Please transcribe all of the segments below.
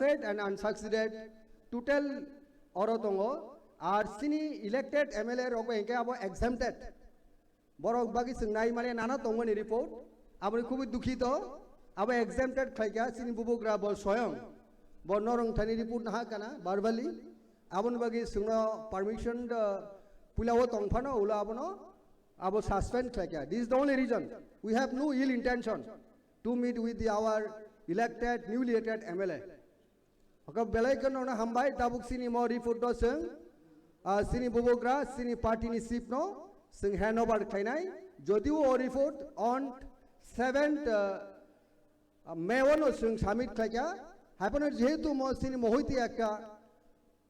unpaid and unsucceeded total orotongo are sini elected MLA rogo enke abo exempted borok bagi singnai mane nana tongoni report aboni khubi dukhito abo exempted khaika sini bubugra bol soyong bo norong thani report naha kana barbali abon bagi singno permission pulawo tongphano ula abono abo suspend khaika. This is the only reason. We have no ill intention to meet with our elected newly elected MLA. Okay, belaikan ona hambai tabuk sini mo report do sing sini bubugra sini party ni sip no sing handover khainai jodiu o report on 7th May 1 sing submit khaika happen jehetu mo sini mohiti ekta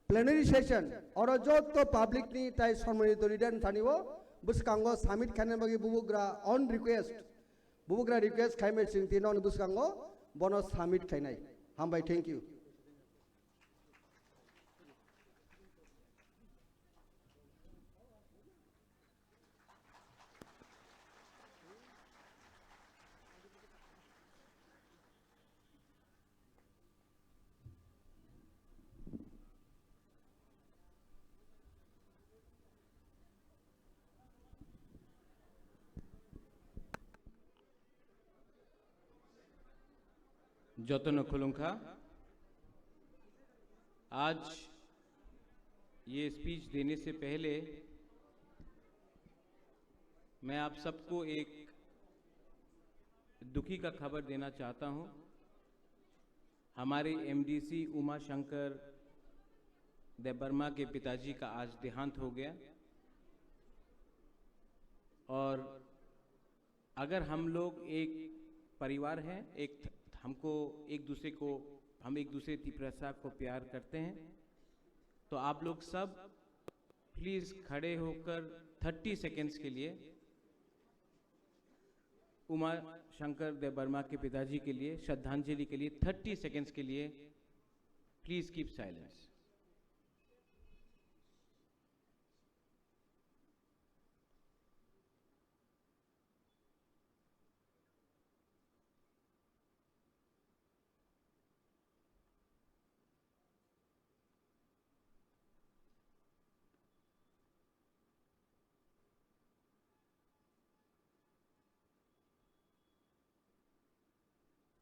plenary session oro jotto public ni tai সম্মানিত return থানিবো buskango submit khaine bagi bubugra on request bubugra request khaime sing tinon buskango bono submit khainai hambai. Thank you. जतन खुलुंखा आज ये speech देने से पहले मैं आप सबको एक दुखी का खबर देना चाहता हूं। हमारे एमडीसी उमा शंकर देबबर्मा के पिताजी का आज देहांत हो गया और अगर हम लोग एक परिवार हैं, हम एक दूसरे तिप्रसा को प्यार करते हैं, तो आप लोग सब प्लीज खड़े होकर 30 सेकेंड्स के लिए उमा शंकर देबबर्मा के पिताजी के लिए श्रद्धांजलि के लिए 30 सेकेंड्स के लिए please keep silence.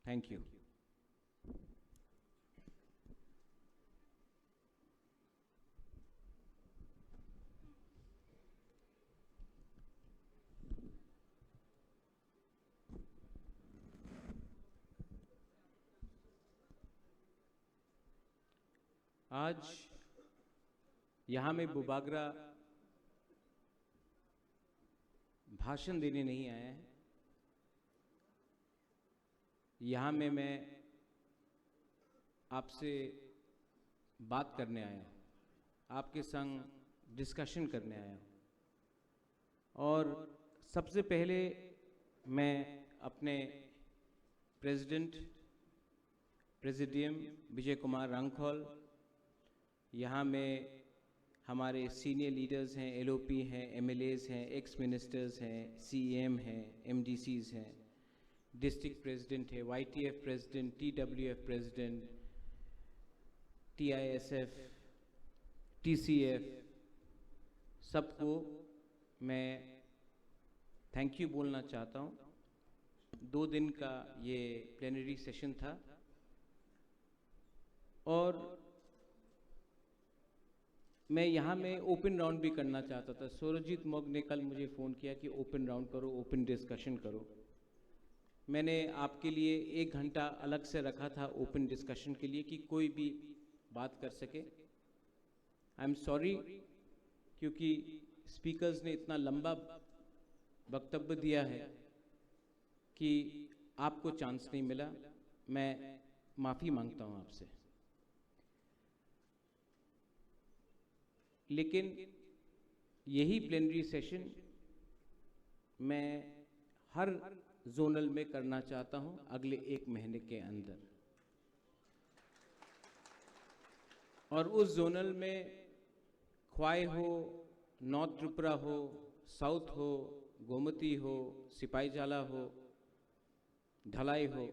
Thank you. आज यहाँ में बुबागरा भाषण देने नहीं आया है, यहाँ में मैं आपसे बात करने आया हूँ, आपके संग डिस्कशन करने आया हूँ। और सबसे पहले मैं अपने प्रेसिडियम विजय कुमार रंगखोल, यहाँ में हमारे सीनियर लीडर्स हैं, एलओपी हैं, एमएलएज हैं, एक्स मिनिस्टर्स हैं, सीएम हैं, एमडीसीज हैं, डिस्ट्रिक्ट प्रेसिडेंट है, YTF president, TWF president, TISF, TCF, सबको मैं थैंक यू बोलना चाहता हूँ। 2 दिन का ये प्लेनरी सेशन था और मैं यहाँ में ओपन राउंड भी करना चाहता था। सूरजीत मोग ने कल मुझे फ़ोन किया कि ओपन राउंड करो, ओपन डिस्कशन करो। मैंने आपके लिए 1 घंटा अलग से रखा था ओपन डिस्कशन के लिए कि कोई भी बात कर सके। आई एम सॉरी क्योंकि स्पीकर्स ने इतना लंबा वक्तव्य दिया है कि आपको चांस नहीं मिला। मैं माफ़ी मांगता हूं आपसे। लेकिन यही प्लेनरी सेशन मैं हर जोनल में करना चाहता हूं अगले 1 महीने के अंदर। और उस जोनल में ख्वाई हो, नॉर्थ त्रिपुरा हो, साउथ हो, गोमती हो, सिपाहीजाला हो, ढलाई हो,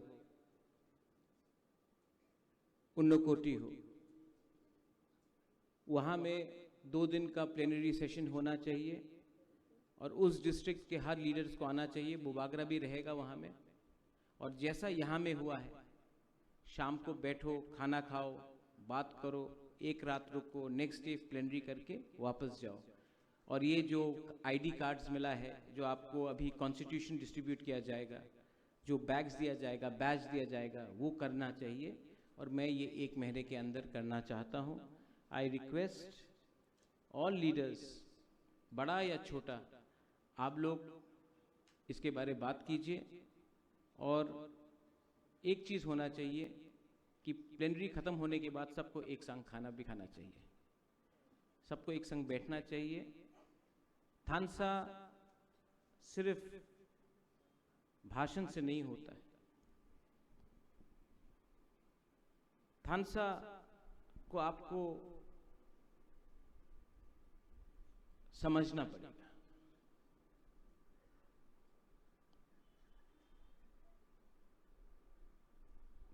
उन्नकोटी हो, वहाँ में 2 दिन का प्लेनरी सेशन होना चाहिए और उस डिस्ट्रिक्ट के हर लीडर्स को आना चाहिए। बुबागरा भी रहेगा वहाँ में। और जैसा यहाँ में हुआ है, शाम को बैठो, खाना खाओ, बात करो, एक रात रुको, नेक्स्ट डे प्लेनरी करके वापस जाओ। और ये जो आईडी कार्ड्स मिला है, जो आपको अभी कॉन्स्टिट्यूशन डिस्ट्रीब्यूट किया जाएगा, जो बैग्स दिया जाएगा, बैच दिया जाएगा, वो करना चाहिए। और मैं ये 1 महीने के अंदर करना चाहता हूँ। आई रिक्वेस्ट ऑल लीडर्स, बड़ा या छोटा, आप लोग इसके बारे में बात कीजिए। और एक चीज़ होना चाहिए कि प्लेनरी ख़त्म होने के बाद सबको एक संग खाना भी खाना चाहिए, सबको एक संग बैठना चाहिए। थानसा सिर्फ भाषण से नहीं होता है, थानसा को आपको समझना पड़ेगा।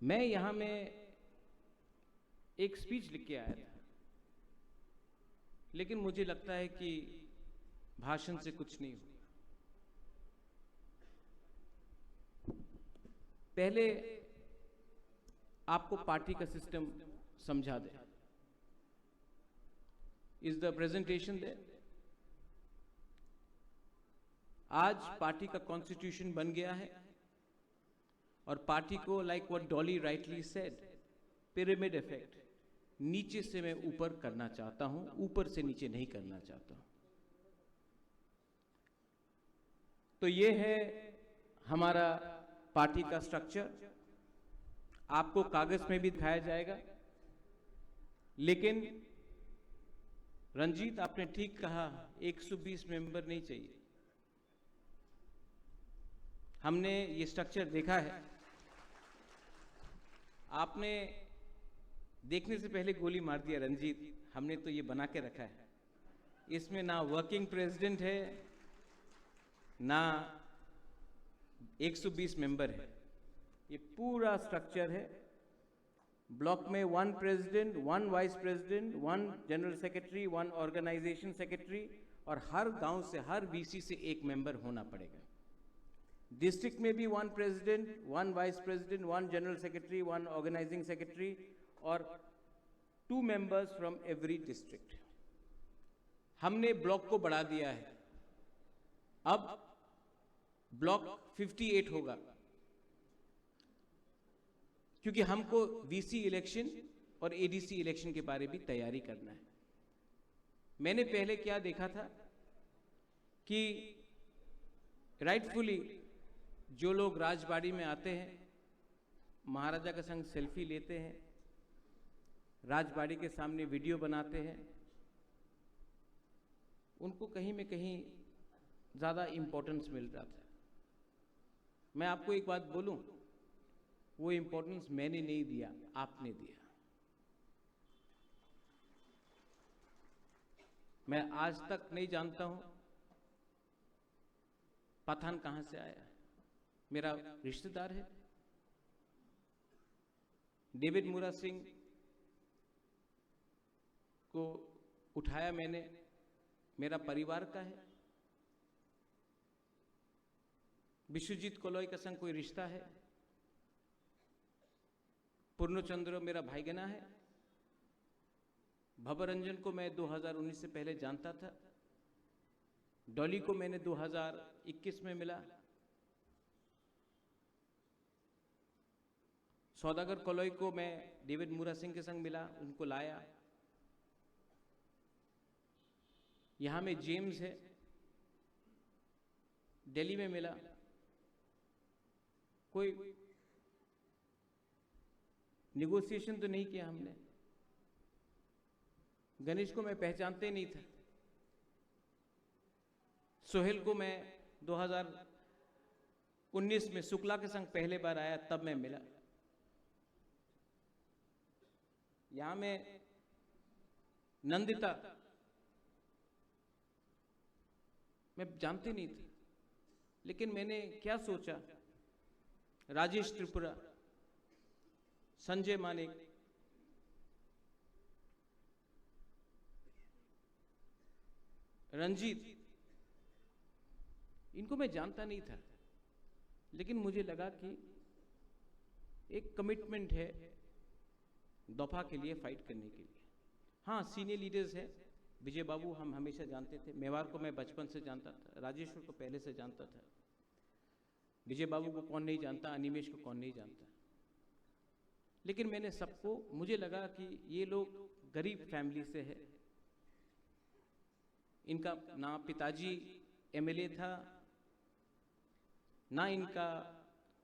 मैं यहां में एक स्पीच लिख के आया था, लेकिन मुझे लगता है कि भाषण से कुछ नहीं हुआ। पहले आपको पार्टी का सिस्टम समझा दे। Is the presentation there? आज पार्टी का कॉन्स्टिट्यूशन बन गया है और पार्टी को, like what Dolly rightly said, pyramid effect, नीचे से मैं ऊपर करना चाहता हूं, ऊपर से नीचे नहीं करना चाहता हूं। तो ये है हमारा पार्टी का स्ट्रक्चर। आपको कागज में भी दिखाया जाएगा। लेकिन रंजीत, आपने ठीक कहा, 120 मेंबर नहीं चाहिए। हमने ये स्ट्रक्चर देखा है। आपने देखने से पहले गोली मार दिया रंजीत। हमने तो ये बना के रखा है। इसमें ना वर्किंग प्रेसिडेंट है, ना 120 मेंबर है। ये पूरा स्ट्रक्चर है। ब्लॉक में 1 president, 1 vice president, 1 general secretary, 1 organisation secretary, और हर गांव से, हर बीसी से 1 मेंबर होना पड़ेगा। डिस्ट्रिक्ट में भी 1 president, 1 vice president, 1 general secretary, 1 organising secretary और 2 मेंबर्स फ्रॉम एवरी डिस्ट्रिक्ट। हमने ब्लॉक को बढ़ा दिया है। अब ब्लॉक 58 होगा, क्योंकि हमको वीसी इलेक्शन और एडीसी इलेक्शन के बारे में तैयारी करना है। मैंने पहले क्या देखा था कि राइटफुली जो लोग राजबाड़ी में आते हैं, महाराजा का संग सेल्फी लेते हैं, राजबाड़ी के सामने वीडियो बनाते हैं, उनको कहीं में कहीं ज़्यादा इम्पोर्टेंस मिल रहा था। मैं आपको एक बात बोलूं, वो इम्पोर्टेंस मैंने नहीं दिया, आपने दिया। मैं आज तक नहीं जानता हूं पठान कहां से आया। मेरा रिश्तेदार है। डेविड मूरा सिंह को उठाया मैंने, मेरा परिवार का है। विश्वजीत कोलोई का संग कोई रिश्ता है। पूर्णचंद्र मेरा भाईगना है। भवरंजन को मैं 2019 से पहले जानता था। डॉली को मैंने 2021 में मिला। सौदागर कोलोई को मैं डेविड मूरा सिंह के संग मिला, उनको लाया। यहां में जेम्स है, दिल्ली में मिला। कोई निगोशिएशन तो नहीं किया हमने। गणेश को मैं पहचानते नहीं था। सोहेल को मैं 2019 में शुक्ला के संग पहले बार आया, तब मैं मिला। यहां में नंदिता मैं जानते नहीं थे, लेकिन मैंने क्या सोचा, राजेश त्रिपुरा, संजय मानिक, रंजीत, इनको मैं जानता नहीं था, लेकिन मुझे लगा कि एक कमिटमेंट है दफा के लिए, फाइट करने के लिए। हाँ, सीनियर लीडर्स हैं, विजय बाबू हम हमेशा जानते थे, मेवार को मैं बचपन से जानता था, राजेश्वर को पहले से जानता था, विजय बाबू को कौन नहीं जानता, अनिमेश को कौन नहीं जानता। लेकिन मैंने सबको, मुझे लगा कि ये लोग गरीब फैमिली से है, इनका ना पिताजी एमएलए था, ना इनका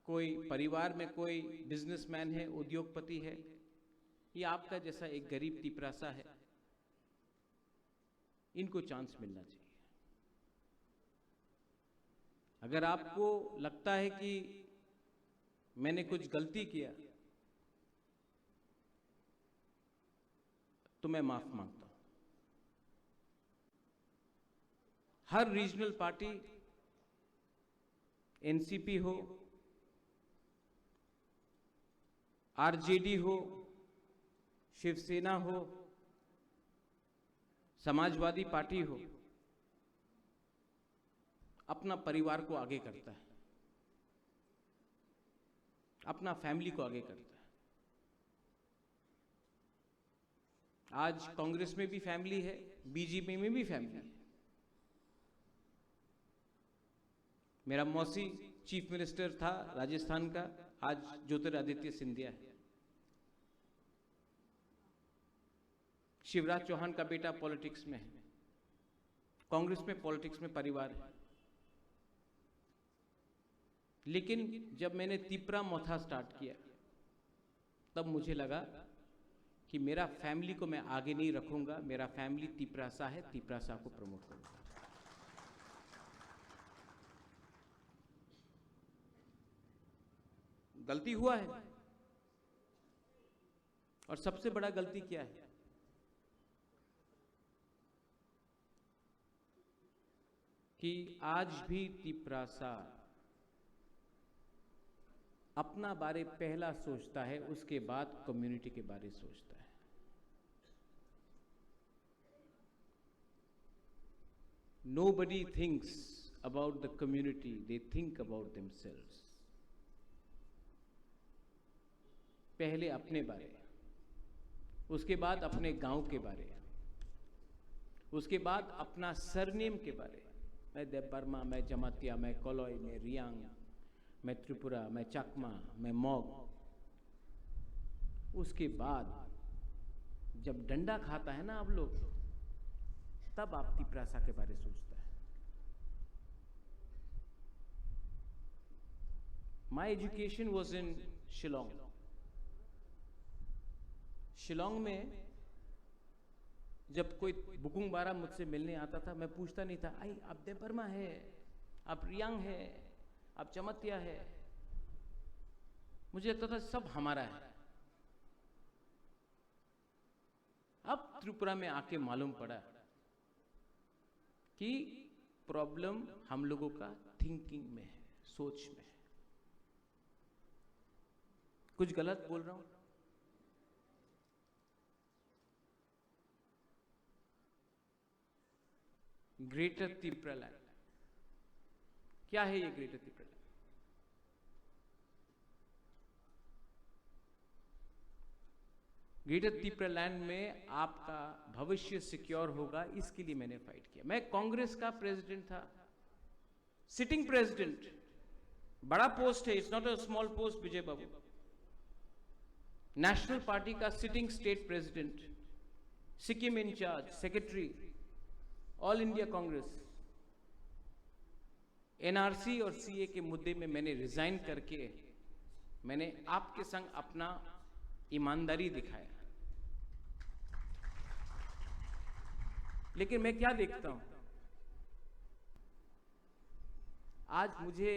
कोई परिवार में कोई बिजनेसमैन है, उद्योगपति है, ये आपका जैसा एक गरीब तिपरासा है, इनको चांस मिलना चाहिए। अगर आपको लगता है कि मैंने कुछ गलती किया तो मैं माफ मांगता हूं। हर रीजनल पार्टी, एनसीपी हो, आरजेडी हो, शिवसेना हो, समाजवादी पार्टी हो, अपना परिवार को आगे करता है, अपना फैमिली को आगे करता है। आज कांग्रेस में भी फैमिली है, बीजेपी में भी फैमिली है। मेरा मौसी चीफ मिनिस्टर था राजस्थान का, आज ज्योतिरादित्य सिंधिया है। शिवराज चौहान का बेटा पॉलिटिक्स में है, कांग्रेस में, पॉलिटिक्स में परिवार है। लेकिन जब मैंने तिपरा मोथा स्टार्ट किया, तब मुझे लगा कि मेरा फैमिली को मैं आगे नहीं रखूंगा, मेरा फैमिली तिपरासा है, तिपरासा को प्रमोट करूंगा। गलती हुआ है, और सबसे बड़ा गलती क्या है? कि आज भी तिपरासा अपना बारे पहला सोचता है, उसके बाद कम्युनिटी के बारे सोचता है। Nobody thinks about the community, they think about themselves. पहले अपने बारे, उसके बाद अपने गांव के बारे, उसके बाद अपना सरनेम के बारे। मैं देवबर्मा, मैं जमातिया, मैं कोलोई, मैं रियांग, मैं त्रिपुरा, मैं चकमा, मैं मॉग। उसके बाद जब डंडा खाता है ना आप लोग, तब आप तिपरासा के बारे सोचता है। My education was in Shillong. Shillong में जब कोई बुकुंग बारा मुझसे मिलने आता था, मैं पूछता नहीं था, आई आप देवबर्मा है, आप रियांग है, आप चमतिया है। मुझे लगता था सब हमारा है। अब त्रिपुरा में आके मालूम पड़ा कि प्रॉब्लम हम लोगों का थिंकिंग में है, सोच में है। कुछ गलत बोल रहा हूं? ग्रेटर त्रिपुरा लैंड, क्या है ये greater Tripura land? Greater Tripura land में आपका भविष्य सिक्योर होगा, इसके लिए मैंने फाइट किया। मैं कांग्रेस का प्रेसिडेंट था, सिटिंग प्रेसिडेंट, बड़ा पोस्ट है, it's not a small post Vijay Babu. National party का sitting state president, Sikkim incharge, secretary, all India Congress. NRC और सीए के मुद्दे में मैंने रिजाइन करके मैंने आपके संग अपना ईमानदारी दिखाया। लेकिन मैं क्या देखता हूं, आज मुझे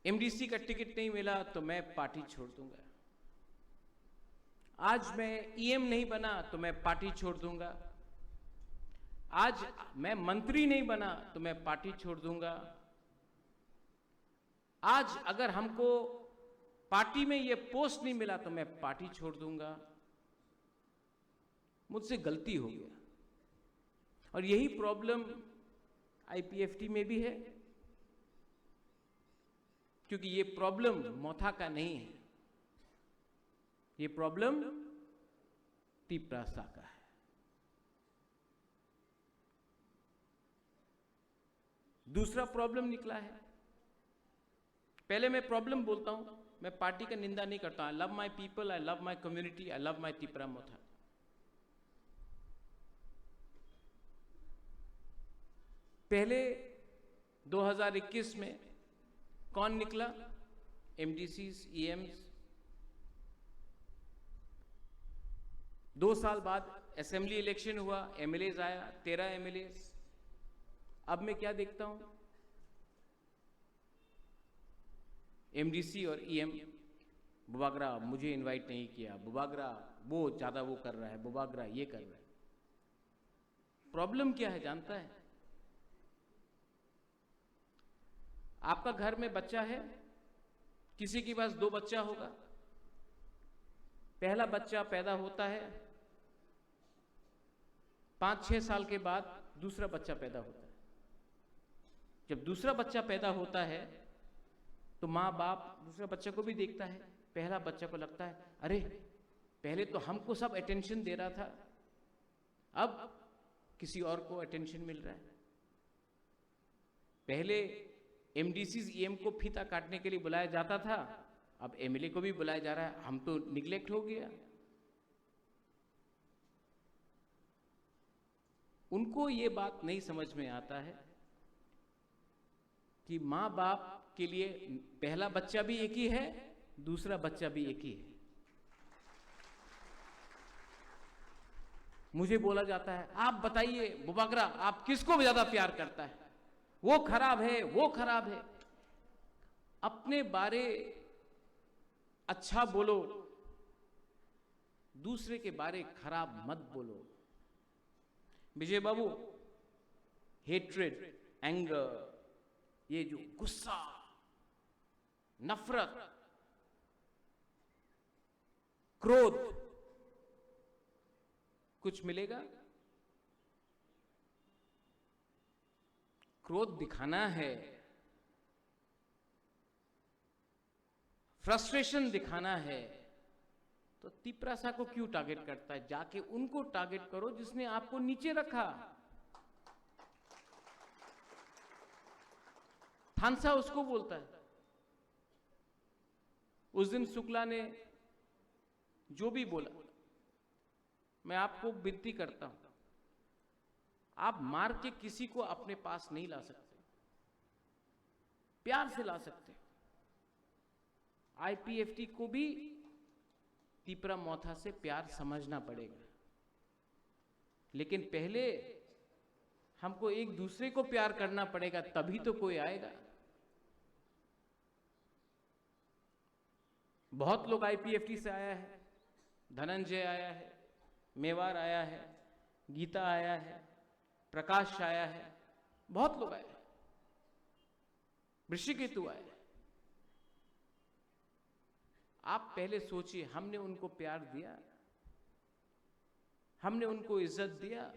एमडीसी का टिकट नहीं मिला तो मैं पार्टी छोड़ दूंगा। आज मैं ईएम नहीं बना तो मैं पार्टी छोड़ दूंगा। आज मैं मंत्री नहीं बना तो मैं पार्टी छोड़ दूंगा। आज अगर हमको पार्टी में ये पोस्ट नहीं मिला तो मैं पार्टी छोड़ दूंगा। मुझसे गलती हो गया। और यही प्रॉब्लम आईपीएफटी में भी है, क्योंकि ये प्रॉब्लम मोथा का नहीं है, ये प्रॉब्लम तिपरासा का है। दूसरा प्रॉब्लम निकला है, पहले मैं प्रॉब्लम बोलता हूं, मैं पार्टी का निंदा नहीं करता। I love my people, I love my community, I love my Tipra Motha. पहले 2021 में कौन निकला? एमडीसीज, ईएम्स। 2 साल बाद असेंबली इलेक्शन हुआ, एमएलएज आया, 13 एमएलएज। अब मैं क्या देखता हूं? एमडीसी और ईएम, बुबागरा मुझे इनवाइट नहीं किया, बुबागरा वो ज्यादा वो कर रहा है, बुबागरा ये कर रहा है। प्रॉब्लम क्या है जानता है? आपका घर में बच्चा है, किसी के पास 2 बच्चा होगा, पहला बच्चा पैदा होता है, 5-6 साल के बाद दूसरा बच्चा पैदा होता है। जब दूसरा बच्चा पैदा होता है तो माँ बाप दूसरे बच्चे को भी देखता है। पहला बच्चा को लगता है अरे पहले तो हमको सब अटेंशन दे रहा था, अब किसी और को अटेंशन मिल रहा है। पहले एमडीसीज ईएम को फीता काटने के लिए बुलाया जाता था, अब एमएलए को भी बुलाया जा रहा है। हम तो निग्लेक्ट हो गया। उनको ये बात नहीं समझ में आता है कि माँ बाप के लिए पहला बच्चा भी एक ही है, दूसरा बच्चा भी एक ही है। मुझे बोला जाता है आप बताइए बुबागरा आप किसको ज्यादा प्यार करता है, वो खराब है, वो खराब है। अपने बारे अच्छा बोलो, दूसरे के बारे खराब मत बोलो। विजय बाबू, हेट्रेड, एंगर, ये जो गुस्सा, नफरत, क्रोध, कुछ मिलेगा? क्रोध दिखाना है, फ्रस्ट्रेशन दिखाना है, तो तिपरासा को क्यों टारगेट करता है? जाके उनको टारगेट करो जिसने आपको नीचे रखा। थानसा उसको बोलता है। उस दिन शुक्ला ने जो भी बोला, मैं आपको विनती करता हूं, आप मार के किसी को अपने पास नहीं ला सकते, प्यार से ला सकते। आईपीएफटी को भी तिपरा मोथा से प्यार समझना पड़ेगा, लेकिन पहले हमको एक दूसरे को प्यार करना पड़ेगा, तभी तो कोई आएगा। बहुत लोग आईपीएफटी से आया है, धनंजय आया है, मेवार आया है, गीता आया है, प्रकाश आया है, बहुत लोग आए, ऋषिकेतु आए। आप पहले सोचिए, हमने उनको प्यार दिया, हमने उनको इज्जत दिया?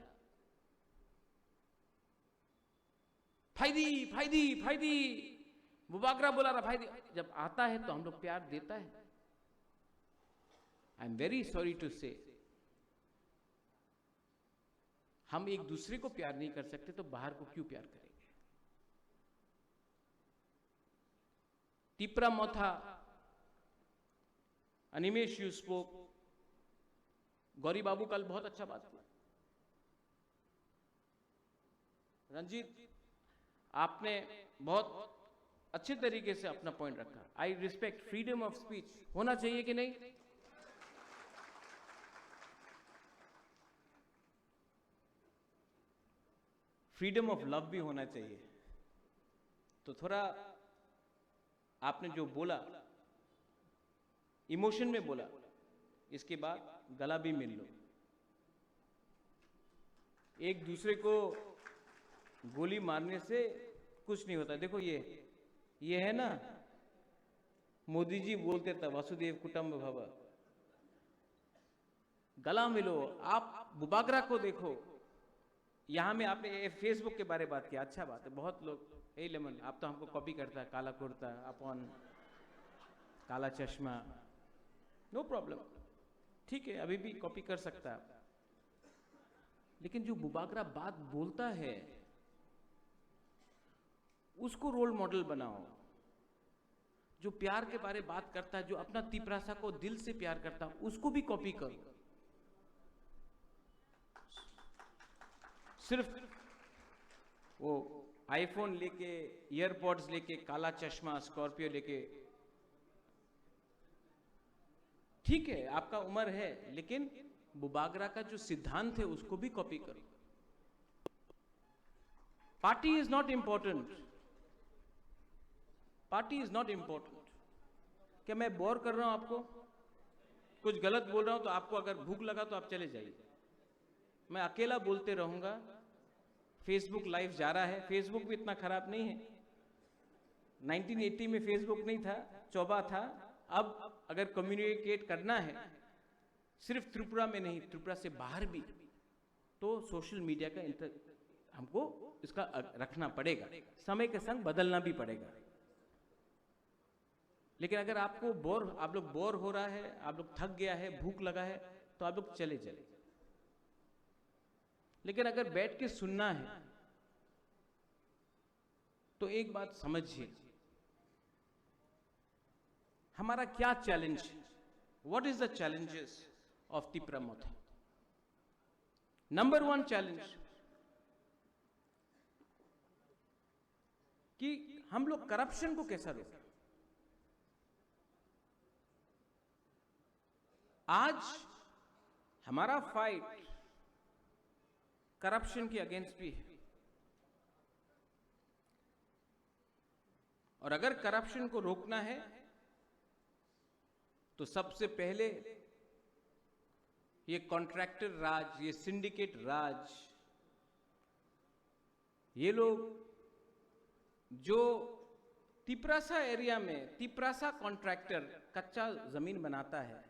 फायदी फायदी फायदी, बुबागरा बुला रहा फायदी। जब आता है तो हम लोग प्यार देता है। I am very sorry to say, हम एक दूसरे को प्यार नहीं कर सकते तो बाहर को क्यों प्यार करेंगे? तिपरा मोथा, अनिमेश यू स्पोक, गौरी बाबू कल बहुत अच्छा बात किया। रंजीत, आपने बहुत अच्छे तरीके से अपना पॉइंट रखा। I respect freedom of speech, होना चाहिए कि नहीं? फ्रीडम ऑफ लव भी होना चाहिए। तो थोड़ा आपने जो बोला, इमोशन में बोला, इसके बाद गला भी मिल लो। एक दूसरे को गोली मारने से कुछ नहीं होता। देखो ये है ना, मोदी जी बोलते थे वसुदेव कुटुंब भव, गला मिलो। आप बुबागरा को देखो, यहाँ में आपने फेसबुक के बारे में बात किया, अच्छा बात है। बहुत लोग, ए लेमन आप तो हमको कॉपी करता है, काला कुर्ता अपॉन काला चश्मा, नो प्रॉब्लम, ठीक है, अभी भी कॉपी कर सकता है। लेकिन जो बुबागरा बात बोलता है उसको रोल मॉडल बनाओ। जो प्यार के बारे बात करता है, जो अपना तिपरासा को दिल से प्यार करता है, उसको भी कॉपी करो। सिर्फ वो आईफोन लेके, ईयरपॉड्स लेके, काला चश्मा, स्कॉर्पियो लेके, ठीक है आपका उम्र है, लेकिन बुबागरा का जो सिद्धांत है उसको भी कॉपी करो। Party is not important, party is not important. क्या मैं बोर कर रहा हूं आपको? कुछ गलत बोल रहा हूं तो आपको अगर भूख लगा तो आप चले जाइए, मैं अकेला बोलते रहूंगा। फेसबुक लाइव जा रहा है, फेसबुक भी इतना खराब नहीं है। 1980 में फेसबुक नहीं था, चौबा था। अब अगर कम्युनिकेट करना है सिर्फ त्रिपुरा में नहीं, त्रिपुरा से बाहर भी, तो सोशल मीडिया का हमको इसका रखना पड़ेगा, समय के संग बदलना भी पड़ेगा। लेकिन अगर आपको आप लोग बोर हो रहा है, आप लोग थक गया है, भूख लगा है, तो आप लोग चले चले। लेकिन अगर बैठ के सुनना है तो एक बात समझिए, हमारा क्या चैलेंज है? What is the challenges of Tripura Motha? Number 1 challenge कि हम लोग करप्शन को कैसा रोकें। आज हमारा फाइट करप्शन के अगेंस्ट भी है, और अगर करप्शन को रोकना है तो सबसे पहले ये कॉन्ट्रैक्टर राज, ये सिंडिकेट राज, ये लोग जो तिपरासा एरिया में तिपरासा कॉन्ट्रैक्टर कच्चा जमीन बनाता है,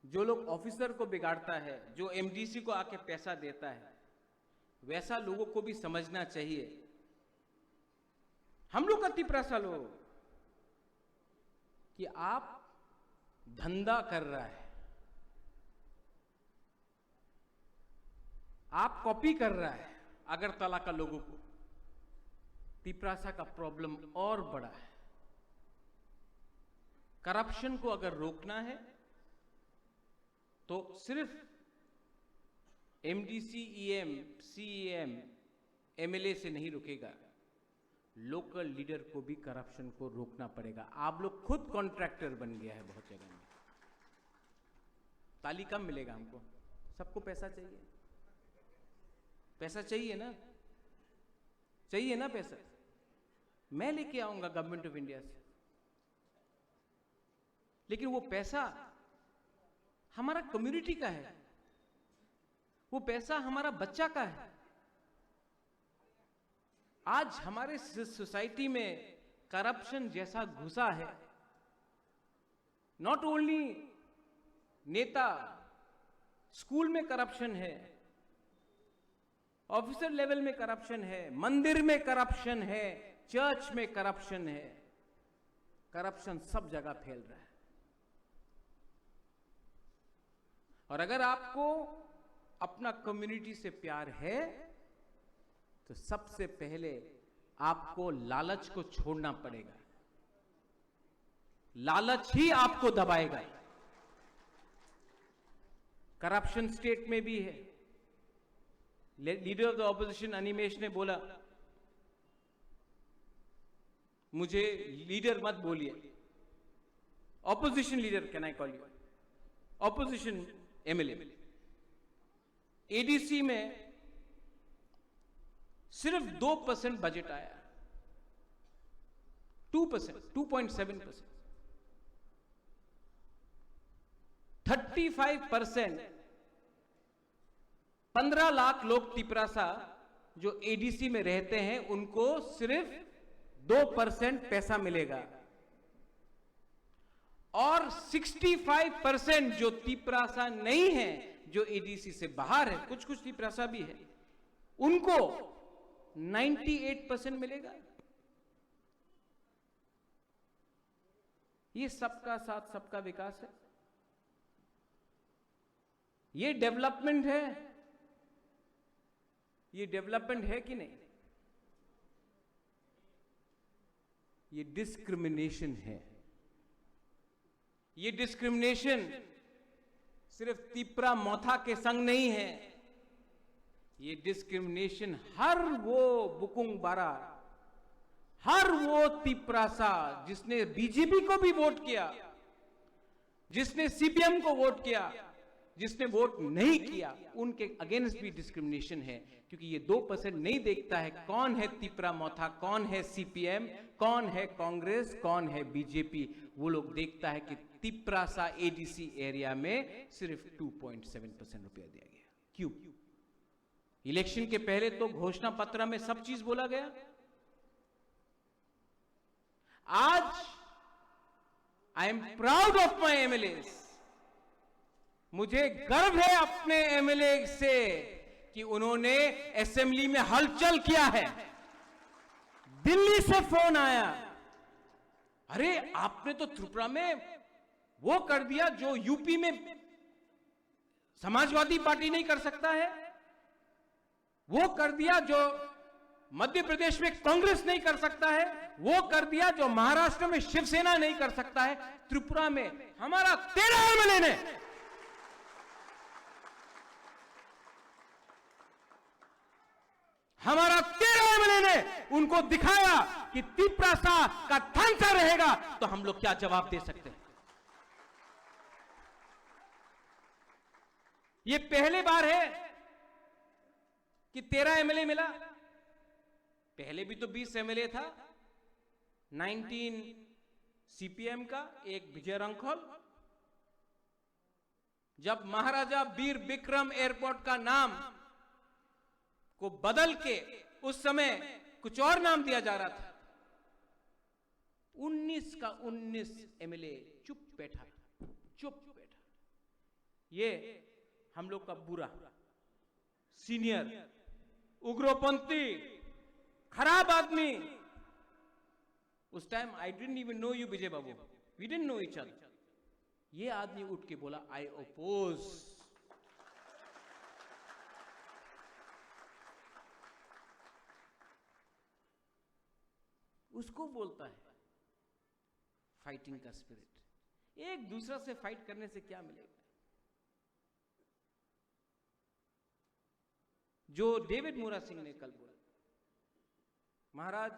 जो लोग ऑफिसर को बिगाड़ता है, जो एमडीसी को आके पैसा देता है, वैसा लोगों को भी समझना चाहिए। हम लोग का तिपरासा लोग कि आप धंधा कर रहा है, आप कॉपी कर रहा है अगरतला का लोगों को। तिपरासा का प्रॉब्लम और बड़ा है। करप्शन को अगर रोकना है तो सिर्फ एमडीसी, ईएम, सीएम, एमएलए से नहीं रुकेगा, लोकल लीडर को भी करप्शन को रोकना पड़ेगा। आप लोग खुद कॉन्ट्रैक्टर बन गया है बहुत जगह में। ताली कम मिलेगा हमको, सबको पैसा चाहिए, पैसा चाहिए ना, चाहिए ना पैसा। मैं लेके आऊंगा गवर्नमेंट ऑफ इंडिया से, लेकिन वो पैसा हमारा कम्युनिटी का है, वो पैसा हमारा बच्चा का है। आज हमारे सोसाइटी में करप्शन जैसा घुसा है, नॉट ओनली नेता, स्कूल में करप्शन है, ऑफिसर लेवल में करप्शन है, मंदिर में करप्शन है, चर्च में करप्शन है। करप्शन सब जगह फैल रहा है। और अगर आपको अपना कम्युनिटी से प्यार है तो सबसे पहले आपको लालच को छोड़ना पड़ेगा। लालच ही आपको दबाएगा। करप्शन स्टेट में भी है। Leader of the opposition Animesh ने बोला, मुझे लीडर मत बोलिए, opposition leader can I call you, opposition MLA. ADC में सिर्फ 2% बजट आया, 2%, 2.7%। 35%, 15 लाख लोग तिपरासा जो एडीसी में रहते हैं, उनको सिर्फ 2% पैसा मिलेगा। और 65% जो तिपरासा नहीं है, जो एडीसी से बाहर है, कुछ तिपरासा भी है, उनको 98% मिलेगा। ये सबका साथ सबका विकास है, ये डेवलपमेंट है। ये डेवलपमेंट है कि नहीं? ये डिस्क्रिमिनेशन है। ये डिस्क्रिमिनेशन सिर्फ तिपरा मोथा के संग नहीं है, ये डिस्क्रिमिनेशन हर वो बुकुंग बारा, हर वो तिपरासा जिसने बीजेपी को भी वोट किया, जिसने सीपीएम को वोट किया, जिसने वोट नहीं किया, उनके अगेंस्ट भी डिस्क्रिमिनेशन है। क्योंकि ये 2% नहीं देखता है कौन है तिपरा मोथा, कौन है सीपीएम, कौन है कांग्रेस, कौन है बीजेपी। वो लोग देखता है कि तिपरासा एडीसी एरिया में सिर्फ 2.7% रुपया दिया गया। क्यों? इलेक्शन के पहले तो घोषणा पत्र में सब चीज बोला गया। आज I am proud of my MLAs. मुझे गर्व है अपने एमएलए से कि उन्होंने असेंबली में हलचल किया है। दिल्ली से फोन आया, अरे आपने तो त्रिपुरा में वो कर दिया जो यूपी में समाजवादी पार्टी नहीं कर सकता है, वो कर दिया जो मध्य प्रदेश में कांग्रेस नहीं कर सकता है, वो कर दिया जो महाराष्ट्र में शिवसेना नहीं कर सकता है। त्रिपुरा में हमारा 13 एमएलए ने उनको दिखाया कि तिपरासा का ढांचा रहेगा तो हम लोग क्या जवाब दे सकते हैं। ये पहली बार है कि 13 एमएलए मिला। पहले भी तो 20 एमएलए था, 19 सीपीएम का, एक विजय रंखोल। जब महाराजा वीर विक्रम एयरपोर्ट का नाम को बदल के उस समय कुछ और नाम दिया जा रहा था, 19 का 19 एमएलए चुप बैठा। ये हम लोग का बुरा सीनियर उग्रपंथी खराब आदमी। उस time I didn't even know you Vijay Babu, we didn't know each other. ये आदमी उठ के बोला आई ओपोज। उसको बोलता है फाइटिंग का स्पिरिट। एक दूसरा से फाइट करने से क्या मिलेगा? जो डेविड मोरा सिंह ने कल बोला, महाराज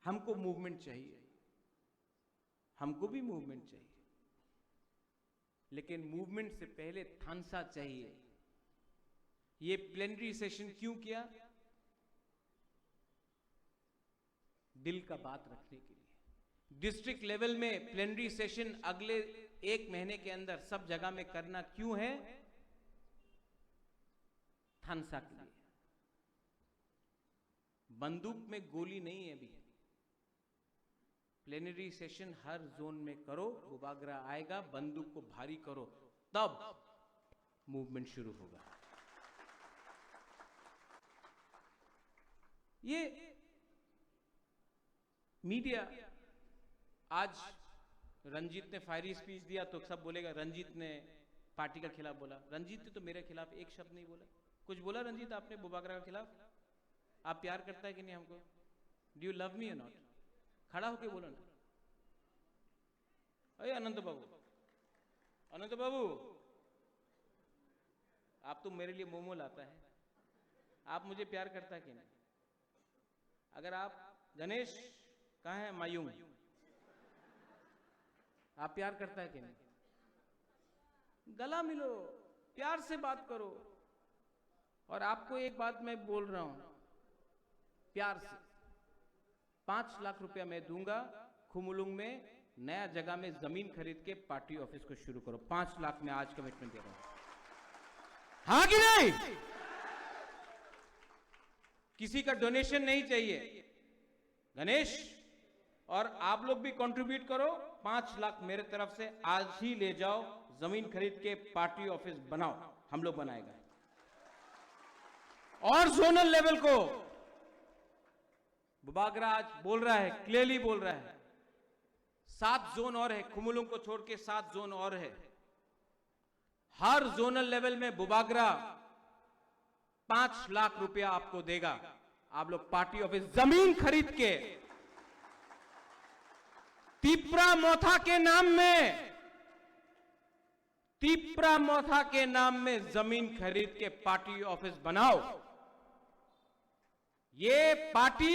हमको मूवमेंट चाहिए, हमको भी मूवमेंट चाहिए, लेकिन मूवमेंट से पहले थानसा चाहिए। ये प्लेनरी सेशन क्यों किया? दिल का बात रखने के लिए। डिस्ट्रिक्ट लेवल में प्लेनरी सेशन अगले 1 महीने के अंदर सब जगह में करना क्यों है? थानसा के लिए। बंदूक में गोली नहीं है अभी। प्लेनरी सेशन हर जोन में करो, बुबागरा आएगा, बंदूक को भारी करो, तब मूवमेंट शुरू होगा। ये मीडिया, आज रंजीत ने फायरी स्पीच दिया तो सब बोलेगा रंजीत ने पार्टी का खिलाफ बोला। रंजीत ने तो मेरे खिलाफ एक शब्द नहीं बोला। कुछ बोला रंजीत आपने बुबागरा के खिलाफ? आप प्यार करता है कि नहीं हमको? डू यू लव मी और नॉट? खड़ा होके बोलो ना। अरे अनंत बाबू, अनंत बाबू, आप तो मेरे लिए मोमो लाता है। आप मुझे प्यार करता है कि नहीं? अगर आप गणेश कहाँ है? मायूम, आप प्यार करता है कि नहीं? गला मिलो, प्यार से बात करो। और आपको एक बात मैं बोल रहा हूं प्यार से, 5 लाख रुपया मैं दूंगा, खुमुलुंग में नया जगह में जमीन खरीद के पार्टी ऑफिस को शुरू करो। 5 लाख में आज कमिटमेंट दे रहा हूं। हाँ कि नहीं? किसी का डोनेशन नहीं चाहिए। गणेश और आप लोग भी कंट्रीब्यूट करो। 5 लाख मेरे तरफ से आज ही ले जाओ, जमीन खरीद के पार्टी ऑफिस बनाओ, हम लोग बनाएगा। और जोनल लेवल को बुबागरा आज बोल रहा है, क्लियरली बोल रहा है, 7 जोन और है, कुमुलुं को छोड़ के 7 जोन और है। हर जोनल लेवल में बुबागरा 5 लाख रुपया आपको देगा। आप लोग पार्टी ऑफिस जमीन खरीद के तिप्रा मोथा के नाम में, तिप्रा मोथा के नाम में जमीन खरीद के पार्टी ऑफिस बनाओ। ये पार्टी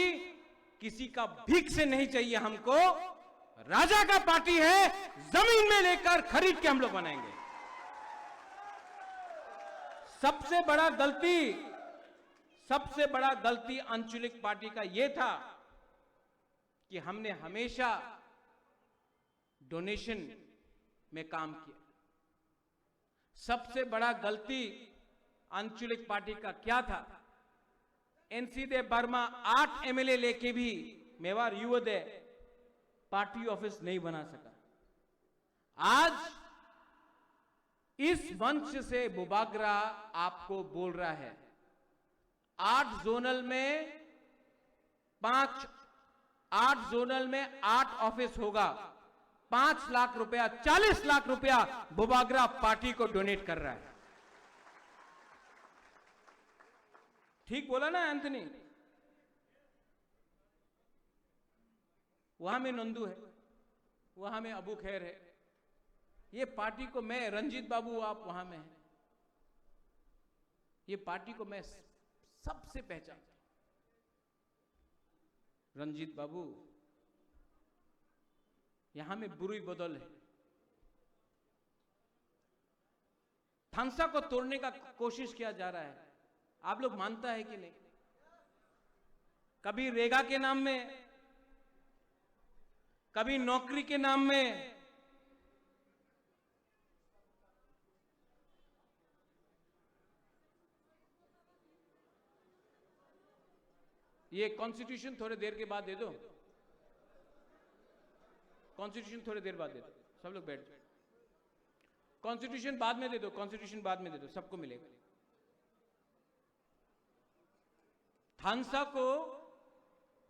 किसी का भीख से नहीं चाहिए हमको, राजा का पार्टी है, जमीन में लेकर खरीद के हम लोग बनाएंगे। सबसे बड़ा गलती आंचलिक पार्टी का यह था कि हमने हमेशा डोनेशन में काम किया। सबसे बड़ा गलती आंचलिक पार्टी का क्या था? एनसी देव वर्मा 8 एमएलए लेके भी मेवाड़ युवदय पार्टी ऑफिस नहीं बना सका। आज इस मंच से बुबागरा आपको बोल रहा है, 8 जोनल में 8 ऑफिस होगा, 5 लाख रुपया, 40 लाख रुपया बुबागरा पार्टी को डोनेट कर रहा है। ठीक बोला ना एंथनी? वहां में नंदू है, वहां में अबू खैर है, ये पार्टी को मैं, रंजीत बाबू आप वहां में हैं, ये पार्टी को मैं सबसे पहचानता हूं। रंजीत बाबू, यहां में बुरी बदल है। थानसा को तोड़ने का कोशिश किया जा रहा है, आप लोग मानता है कि नहीं? कभी रेगा के नाम में, कभी नौकरी के नाम में, ये कॉन्स्टिट्यूशन थोड़ी देर के बाद दे दो, कॉन्स्टिट्यूशन थोड़ी देर बाद दे दो, सब लोग बैठ जाओ। कॉन्स्टिट्यूशन बाद में दे दो, कॉन्स्टिट्यूशन बाद में दे दो, सबको मिलेगा। थानसा को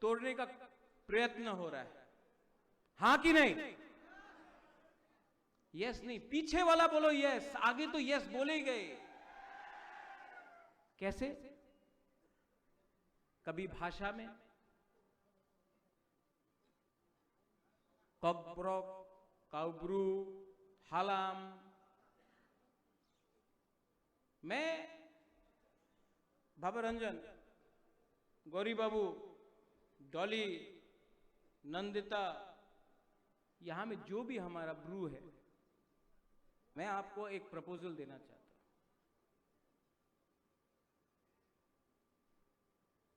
तोड़ने का प्रयत्न हो रहा है, हां कि नहीं? यस नहीं, पीछे वाला बोलो यस, आगे तो यस बोले ही गए। कैसे? कभी भाषा में कॉकब्रॉक, काउब्रू, हालाम, मैं भवरंजन, गौरी बाबू, डॉली, नंदिता, यहां में जो भी हमारा ब्रू है, मैं आपको एक प्रपोजल देना चाहता हूं।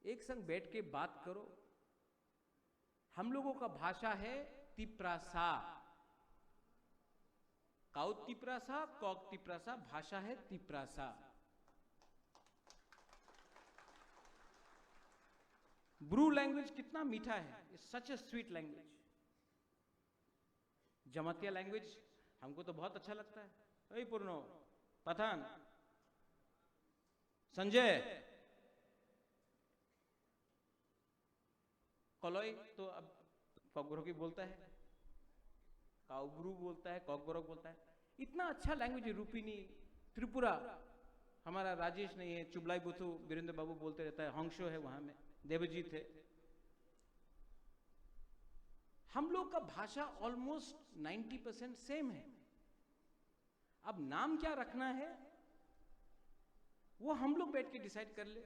एक संग बैठ के बात करो। हम लोगों का भाषा है तिप्रासा, काउत तिप्रासा, कॉक तिप्रासा, भाषा है तिप्रासा। ब्रू लैंग्वेज कितना मीठा है, it's such A sweet language. Jamatia language हमको तो बहुत अच्छा लगता है। अरे पूर्णो, पठान, संजय, कलोई तो अब कॉकब्रोकी बोलता है, काउब्रू बोलता है, कॉकब्रोक बोलता है। इतना अच्छा लैंग्वेज है। रूपिनी, त्रिपुरा, हमारा राजेश नहीं है, चुबलाई बुथु वीरेंद्र बाबू बोलते रहता है, हंगशो है वहां में, देवजीत है। हम लोग का भाषा ऑलमोस्ट 90% सेम है। अब नाम क्या रखना है वो हम लोग बैठ के डिसाइड कर ले।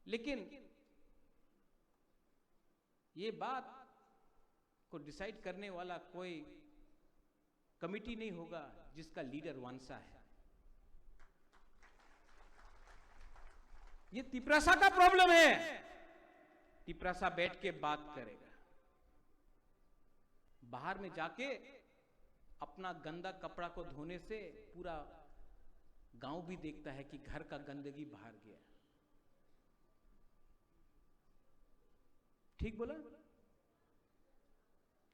लेकिन ये बात को डिसाइड करने वाला कोई कमिटी नहीं होगा जिसका लीडर वांसा है। ये तिप्रासा का प्रॉब्लम है। तिप्रासा बैठ के बात करेगा। बाहर में जाके अपना गंदा कपड़ा को धोने से पूरा गांव भी देखता है कि घर का गंदगी बाहर गया। ठीक बोला?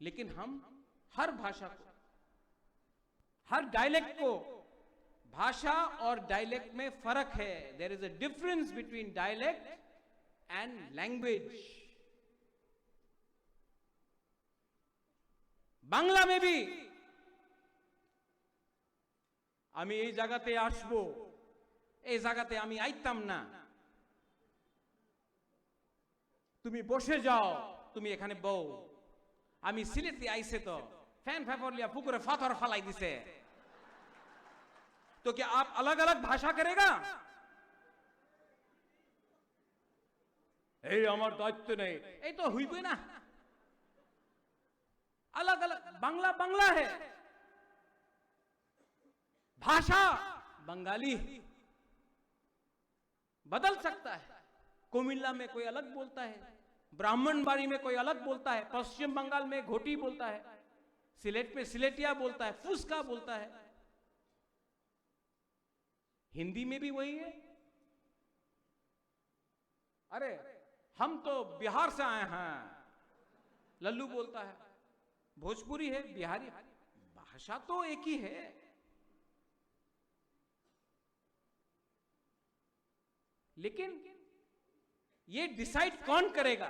लेकिन हम हर भाषा को, हर डायलेक्ट को भाषा और डायलेक्ट में फर्क है. There is a difference between dialect and language. Bangla में भी আমি এই জায়গাতে আসবো, এই জায়গাতে আমি আইতাম না, তুমি বসে যাও, তুমি এখানে বউ, আমি সিলেটে আইছে তো ফ্যান ফ্যাফরলিয়া পুকুরে পাথর ফালাই দিছে, तो क्या आप अलग अलग भाषा करेगा? এই আমার দায়িত্ব নেই, এই তো হইবে না. अलग अलग बांग्ला बांग्ला है, भाषा बंगाली बदल सकता है. कुमिल्ला में कोई अलग बोलता है, ब्राह्मणबाड़ी में कोई अलग बोलता है, पश्चिम बंगाल में घोटी बोलता है, सिलेट में सिलेटिया बोलता है, फुसका बोलता है. हिंदी में भी वही है. अरे हम तो बिहार से आए हैं, लल्लू बोलता है. भोजपुरी है, बिहारी, भाषा तो एक ही है. लेकिन ये डिसाइड कौन करेगा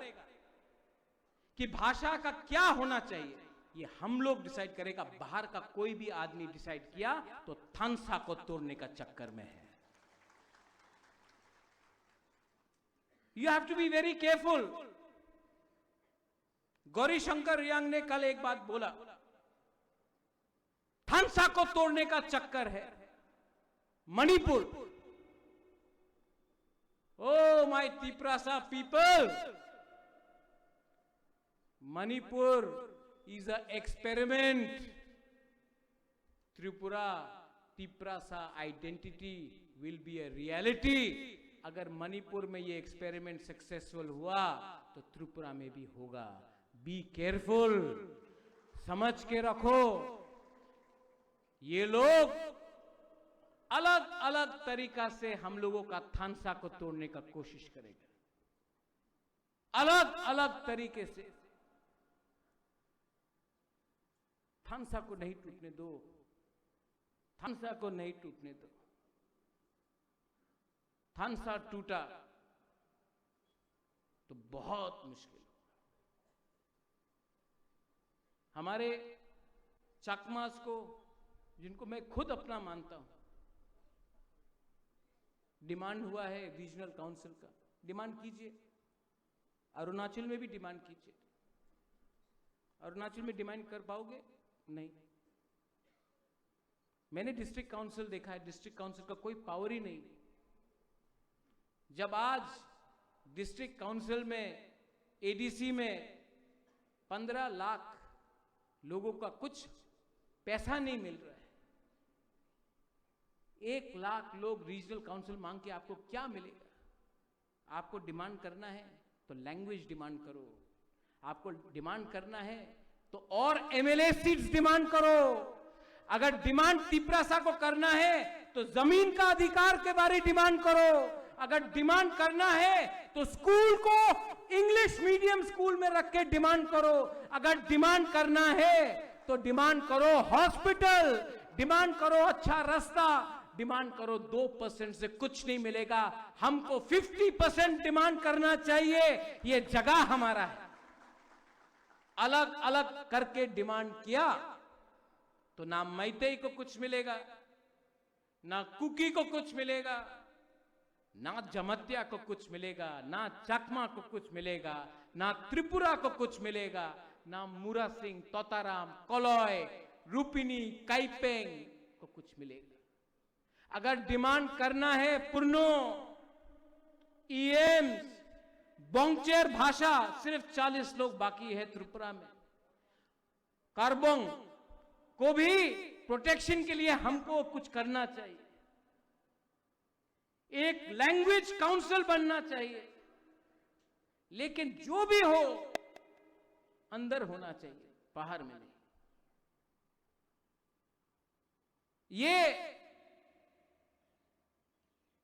कि भाषा का क्या होना चाहिए? ये हम लोग डिसाइड करेगा. बाहर का कोई भी आदमी डिसाइड किया तो थानसा को तोड़ने का चक्कर में है. You have to be very careful. Gauri Shankar Riang ने कल एक बात बोला, थानसा को तोड़ने का चक्कर है. Manipur, oh my Tiprasa people, Manipur is an experiment. Tripura Tiprasa identity will be a reality. अगर मणिपुर में ये एक्सपेरिमेंट सक्सेसफुल हुआ तो त्रिपुरा में भी होगा. बी केयरफुल, समझ के रखो. ये लोग अलग अलग तरीका से हम लोगों का थानसा को तोड़ने का कोशिश करेगा. अलग अलग तरीके से. थानसा को नहीं टूटने दो, थानसा को नहीं टूटने दो. थानसा टूटा तो बहुत मुश्किल. हमारे चकमास को, जिनको मैं खुद अपना मानता हूं, डिमांड हुआ है रीजनल काउंसिल का. डिमांड कीजिए. अरुणाचल में भी डिमांड कीजिए. अरुणाचल में डिमांड कर पाओगे? नहीं. मैंने डिस्ट्रिक्ट काउंसिल देखा है, डिस्ट्रिक्ट काउंसिल का कोई पावर ही नहीं. जब आज डिस्ट्रिक्ट काउंसिल में, एडीसी में 15 लाख लोगों का कुछ पैसा नहीं मिल रहा है, 1 लाख लोग रीजनल काउंसिल मांग के आपको क्या मिलेगा? आपको डिमांड करना है तो लैंग्वेज डिमांड करो. आपको डिमांड करना है तो और एमएलए सीट्स डिमांड करो. अगर डिमांड तिपरासा को करना है तो जमीन का अधिकार के बारे डिमांड करो. अगर डिमांड करना है तो स्कूल को इंग्लिश मीडियम स्कूल में रख के डिमांड करो. अगर डिमांड करना है तो डिमांड करो हॉस्पिटल, डिमांड करो अच्छा रास्ता, डिमांड करो. 2% से कुछ नहीं मिलेगा. हमको 50% डिमांड करना चाहिए. ये जगह हमारा है. अलग अलग करके डिमांड किया तो ना मैतेई को कुछ मिलेगा, ना कुकी को कुछ मिलेगा, ना जमतिया को कुछ मिलेगा, ना चकमा को कुछ मिलेगा, ना त्रिपुरा को कुछ मिलेगा, ना मुरा सिंह, तोताराम, कोलोय, रूपिनी, काइपेंग को कुछ मिलेगा. अगर डिमांड करना है पुरनो, ईएम्स, बोंगचेर भाषा, सिर्फ 40 लोग बाकी है त्रिपुरा में. कार्बोंग को भी प्रोटेक्शन के लिए हमको कुछ करना चाहिए. एक लैंग्वेज काउंसिल बनना चाहिए. लेकिन जो भी हो अंदर होना चाहिए, बाहर में नहीं. ये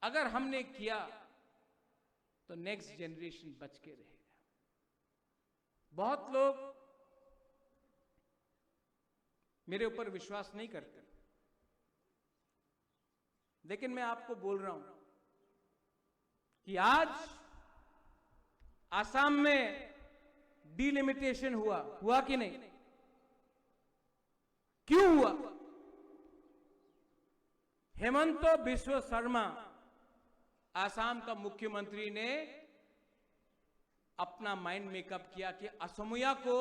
अगर हमने किया तो नेक्स्ट जनरेशन बच के रहेगा. बहुत लोग मेरे ऊपर विश्वास नहीं करते. लेकिन मैं आपको बोल रहा हूं कि आज आसाम में डिलिमिटेशन हुआ कि नहीं? क्यों हुआ? हेमंत बिश्व शर्मा आसाम का मुख्यमंत्री ने अपना माइंड मेकअप किया कि असमिया को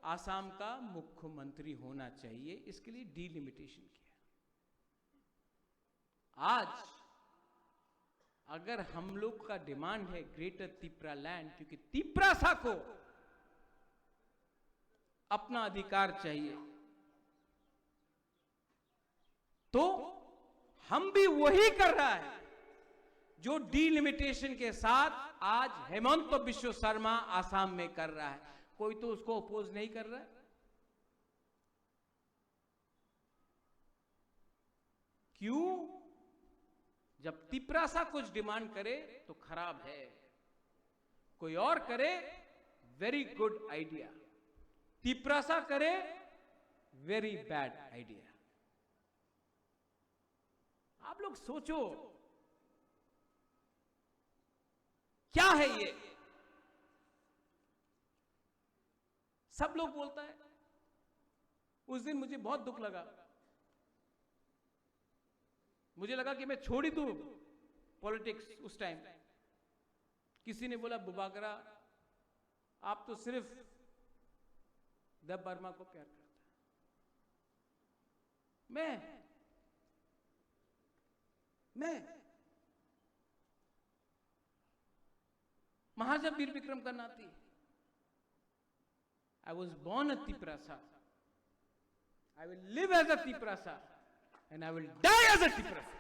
आसाम का मुख्यमंत्री होना चाहिए, इसके लिए डिलिमिटेशन किया। आज अगर हम लोग का डिमांड है ग्रेटर तिपरा लैंड, क्योंकि तिपरासा को अपना अधिकार चाहिए, तो हम भी वही कर रहा है जो डिलिमिटेशन के साथ आज हेमंत बिश्व शर्मा आसाम में कर रहा है। कोई तो उसको अपोज नहीं कर रहा है। क्यों? जब तिपरासा कुछ डिमांड करे तो खराब है, कोई और करे वेरी गुड आइडिया, तिपरासा करे वेरी बैड आइडिया। आप लोग सोचो क्या है ये? सब लोग बोलता है। उस दिन मुझे बहुत दुख लगा, मुझे लगा कि मैं छोड़ ही दूं पॉलिटिक्स। उस टाइम किसी ने बोला, बुबागरा आप तो सिर्फ देव वर्मा को प्यार करता है। मैं महाजब वीर विक्रम का नाती। I was born a Tiprasa. I will live as a Tiprasa and I will die as a Tiprasa.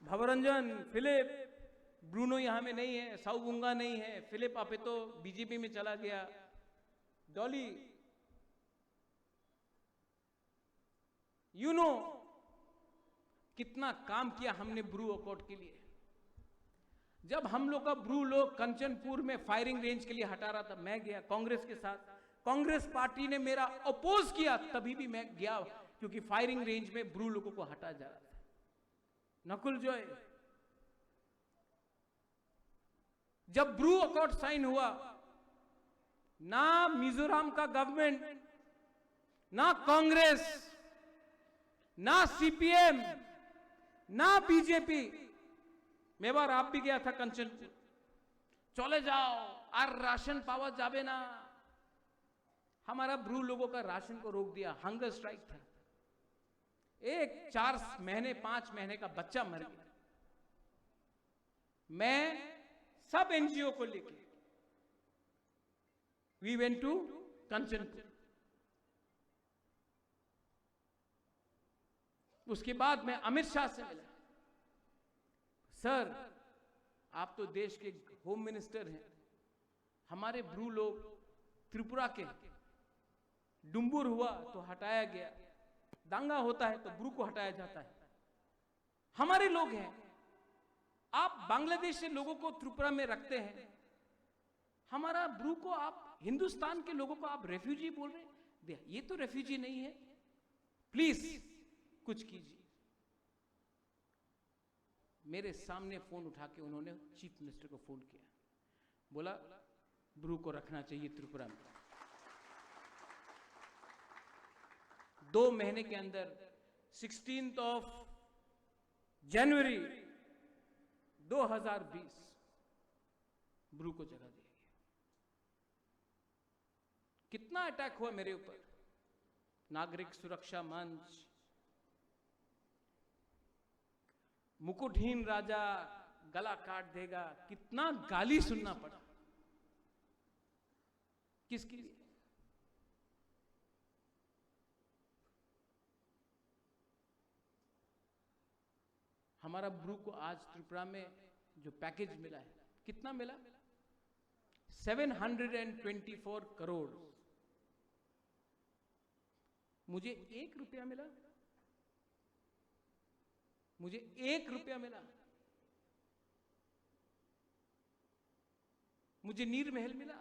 Bhavranjan, Philip, Bruno यहां में नहीं है, साउबुंगा नहीं है, फिलिप आपे तो बीजेपी में चला गया, डॉली, यू नो कितना काम किया हमने ब्रू अकॉर्ड के लिए। जब हम लोग का ब्रू लोग कंचनपुर में फायरिंग रेंज के लिए हटा रहा था, मैं गया कांग्रेस के साथ। कांग्रेस पार्टी ने मेरा अपोज किया, तभी भी मैं गया, क्योंकि फायरिंग रेंज में ब्रू लोगों को हटा जा रहा था। नकुल जॉय, जब ब्रू अकॉर्ड साइन हुआ, ना मिजोरम का गवर्नमेंट, ना कांग्रेस, ना सीपीएम, ना बीजेपी, मेवार आप भी गया था कंचनपुर, चले जाओ और राशन पावा जावे ना। हमारा ब्रू लोगों का राशन को रोक दिया, हंगर स्ट्राइक था। एक 4 महीने 5 महीने का बच्चा मर गया। मैं सब एनजीओ को लेके वी वेंट टू कंचनपुर। उसके बाद मैं अमित शाह से मिला। सर, आप तो देश के होम मिनिस्टर हैं, हमारे ब्रू लोग त्रिपुरा के, डुम्बुर हुआ तो हटाया गया, दंगा होता है तो ब्रू को हटाया जाता है, हमारे लोग हैं। आप बांग्लादेश से लोगों को त्रिपुरा में रखते हैं, हमारा ब्रू को आप, हिंदुस्तान के लोगों को आप रेफ्यूजी बोल रहे हैं। ये तो रेफ्यूजी नहीं है, प्लीज कुछ कीजिए। मेरे सामने फोन उठा के उन्होंने चीफ मिनिस्टर को फोन किया, बोला ब्रू को रखना चाहिए त्रिपुरा में। 2 महीने के अंदर 16 जनवरी 2020 ब्रू को जगह दी गई। कितना अटैक हुआ मेरे ऊपर, नागरिक सुरक्षा मंच, मुकुटहीन राजा गला काट देगा, कितना गाली सुनना पड़ा। किसके लिए? हमारा ब्रू को आज त्रिपुरा में जो पैकेज मिला है, कितना मिला? 724 करोड़। मुझे 1 रुपया मिला, मुझे 1 रुपया मिला। मुझे नीर महल मिला,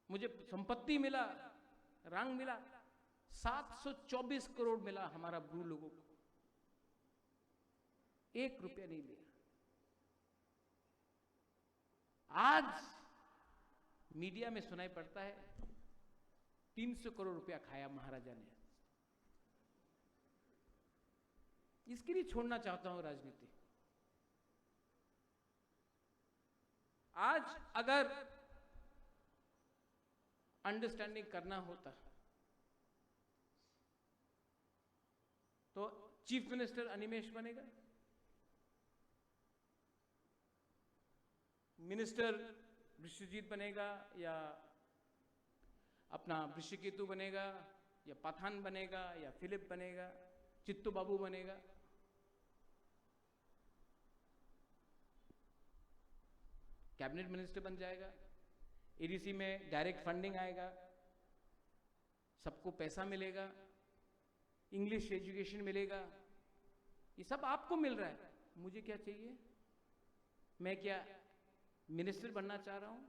मुझे संपत्ति मिला, रंग मिला, 724 करोड़ मिला हमारा ब्रू लोगों को, 1 रुपया नहीं लिया। आज मीडिया में सुनाई पड़ता है 300 करोड़ रुपया खाया महाराजा ने। इसके लिए छोड़ना चाहता हूं राजनीति। आज अगर अंडरस्टैंडिंग करना होता तो चीफ मिनिस्टर अनिमेष बनेगा, मिनिस्टर विश्वजीत बनेगा, या अपना ऋषिकेतु बनेगा, या पठान बनेगा, या फिलिप बनेगा, चित्तू बाबू बनेगा। कैबिनेट मिनिस्टर बन जाएगा, एडीसी में डायरेक्ट फंडिंग आएगा, सबको पैसा मिलेगा, इंग्लिश एजुकेशन मिलेगा, ये सब आपको मिल रहा है। मुझे क्या चाहिए? मैं क्या मिनिस्टर बनना चाह रहा हूं?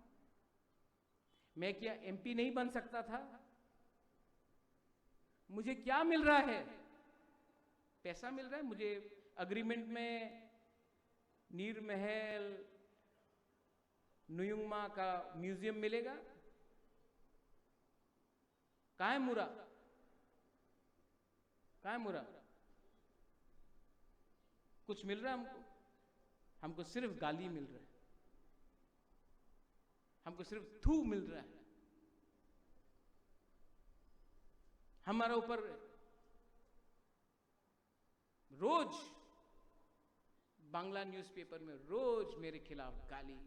मैं क्या एमपी नहीं बन सकता था? मुझे क्या मिल रहा है? पैसा मिल रहा है। मुझे अग्रीमेंट में नीर महल, नुयुंगमा का म्यूजियम मिलेगा। कहां है मुरा? कहां है मुरा? कुछ मिल रहा है हमको? हमको सिर्फ गाली मिल रहा है, हमको सिर्फ थू मिल रहा है। हमारे ऊपर रोज बांग्ला न्यूज़पेपर में रोज मेरे खिलाफ गाली,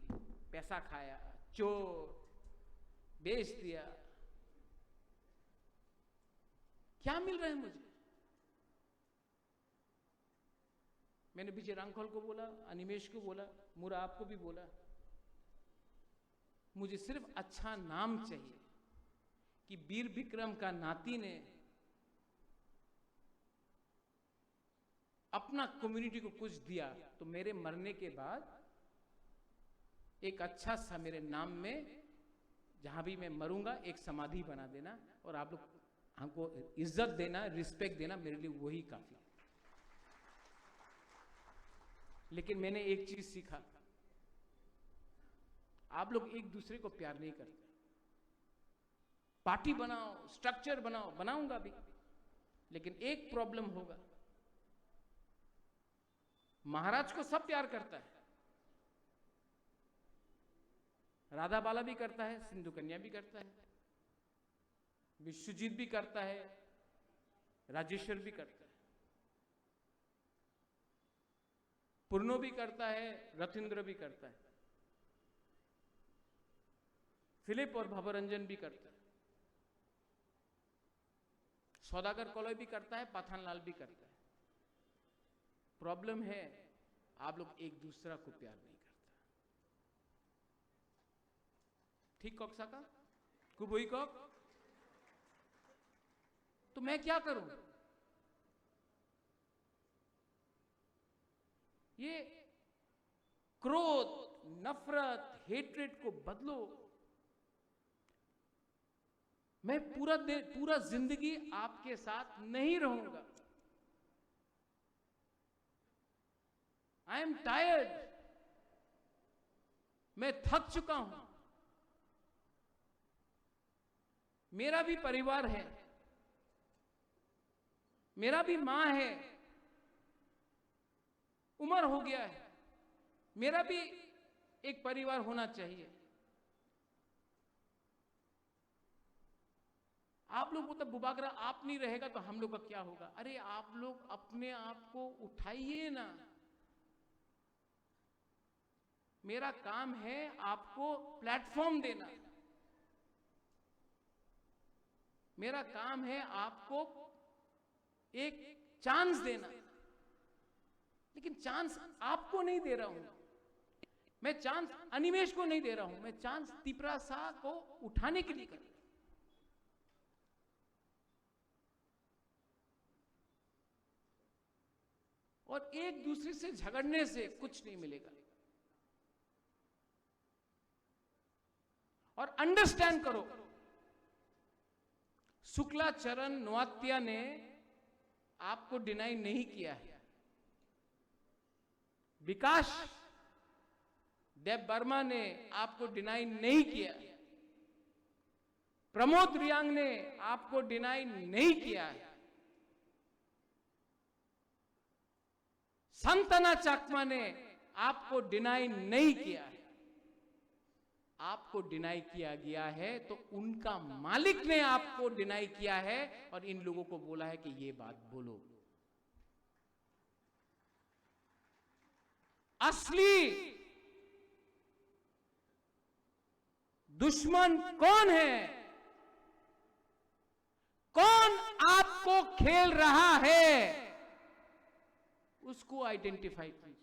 पैसा खाया, चोर, बेच दिया। क्या मिल रहा है मुझे? मैंने विजय रांखोल को बोला, अनिमेष को बोला, मुरा आपको भी बोला, मुझे सिर्फ अच्छा नाम चाहिए कि वीर विक्रम का नाती ने अपना कम्युनिटी को कुछ दिया, तो मेरे मरने के बाद एक अच्छा सा मेरे नाम में, जहां भी मैं मरूंगा, एक समाधि बना देना, और आप लोग हमको इज्जत देना, रिस्पेक्ट देना, मेरे लिए वही काफी। लेकिन मैंने एक चीज सीखा, आप लोग एक दूसरे को प्यार नहीं करते। पार्टी बनाओ, स्ट्रक्चर बनाओ, बनाऊंगा भी, लेकिन एक प्रॉब्लम होगा, महाराज को सब प्यार करता है, राधा बाला भी करता है, सिंधु कन्या भी करता है, विश्वजीत भी करता है, राजेश्वर भी करता है, पूर्णो भी करता है, रथिंद्र भी करता है, फिलिप और भवरंजन भी करता है, सौदागर कॉलोई भी करता है, पाथानलाल भी करता है। प्रॉब्लम है आप लोग एक दूसरा को प्यार नहीं करता। ठीक कॉक्सा का कुबोई कॉक, तो मैं क्या करूं? ये क्रोध, नफरत, हेट्रेड को बदलो। मैं पूरा जिंदगी आपके साथ नहीं रहूंगा। आई एम टायर्ड, मैं थक चुका हूं। मेरा भी परिवार है, मेरा भी मां है, उम्र हो गया है, मेरा भी एक परिवार होना चाहिए। आप लोग मतलब बुबागरा आप नहीं रहेगा तो हम लोग का क्या होगा? अरे आप लोग अपने आप को उठाइए ना। मेरा काम है आपको प्लेटफॉर्म देना, मेरा काम है आपको एक चांस देना, लेकिन चांस आपको नहीं दे रहा हूं मैं, चांस अनिमेष को नहीं दे रहा हूं मैं, चांस तिपरा शाह को उठाने के लिए कर रहा हूं। और एक दूसरे से झगड़ने से कुछ नहीं मिलेगा। और अंडरस्टैंड करो, शुक्लाचरण नोआत्या ने आपको डिनाई नहीं किया है, विकास देव वर्मा ने आपको डिनाई नहीं किया, प्रमोद रियांग ने आपको डिनाई नहीं किया है, संतना चाकमा ने आपको डिनाई नहीं किया है। आपको डिनाई किया गया है तो उनका मालिक ने आपको डिनाई किया है और इन लोगों को बोला है कि ये बात बोलो। असली दुश्मन कौन है, कौन आपको खेल रहा है, उसको आइडेंटिफाई कीजिए।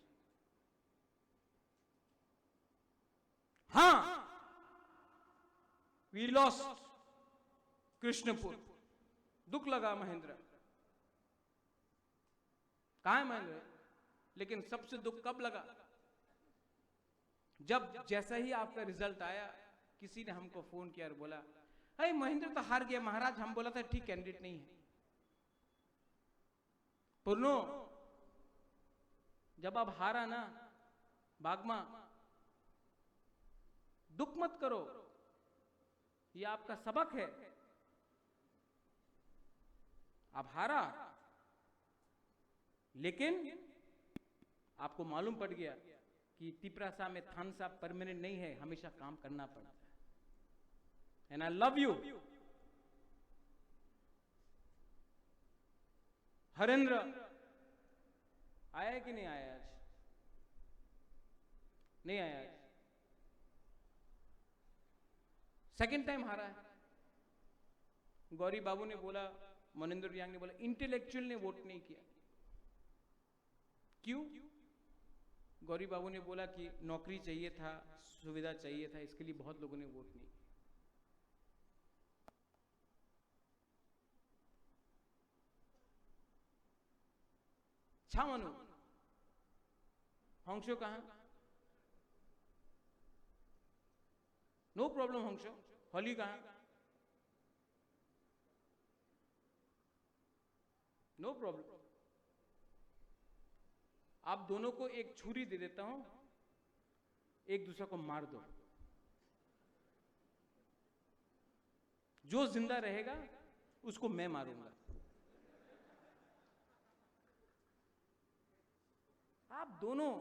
हां, वी लॉस्ट कृष्णपुर, दुख लगा महेंद्र, कहां है महेंद्र? लेकिन सबसे दुख कब लगा? जब जैसा ही आपका रिजल्ट आया किसी ने हमको फोन किया और बोला अरे महेंद्र तो हार गया महाराज, हम बोला था ठीक कैंडिडेट नहीं है। पूर्णो, जब आप हारा ना बागमा, दुख मत करो, ये आपका सबक है। आप हारा, लेकिन आपको मालूम पड़ गया कि तिपरासा में थानसा परमानेंट नहीं है, हमेशा काम करना पड़ता है। And I love you. Harendra आया है कि नहीं आया आज? नहीं आया आज, सेकेंड टाइम हारा है। गौरी बाबू ने बोला, मनिंदर रियांग ने बोला, इंटेलेक्चुअल ने वोट नहीं किया। क्यों? गौरी बाबू ने बोला कि नौकरी चाहिए था, सुविधा चाहिए था, इसके लिए बहुत लोगों ने वोट नहीं किया। छामनु हंसो कहां? नो प्रॉब्लम हंसो। होली कहां? No problem. आप दोनों को एक छुरी दे देता हूं, एक दूसरे को मार दो, जो जिंदा रहेगा उसको मैं मारूंगा। आप दोनों,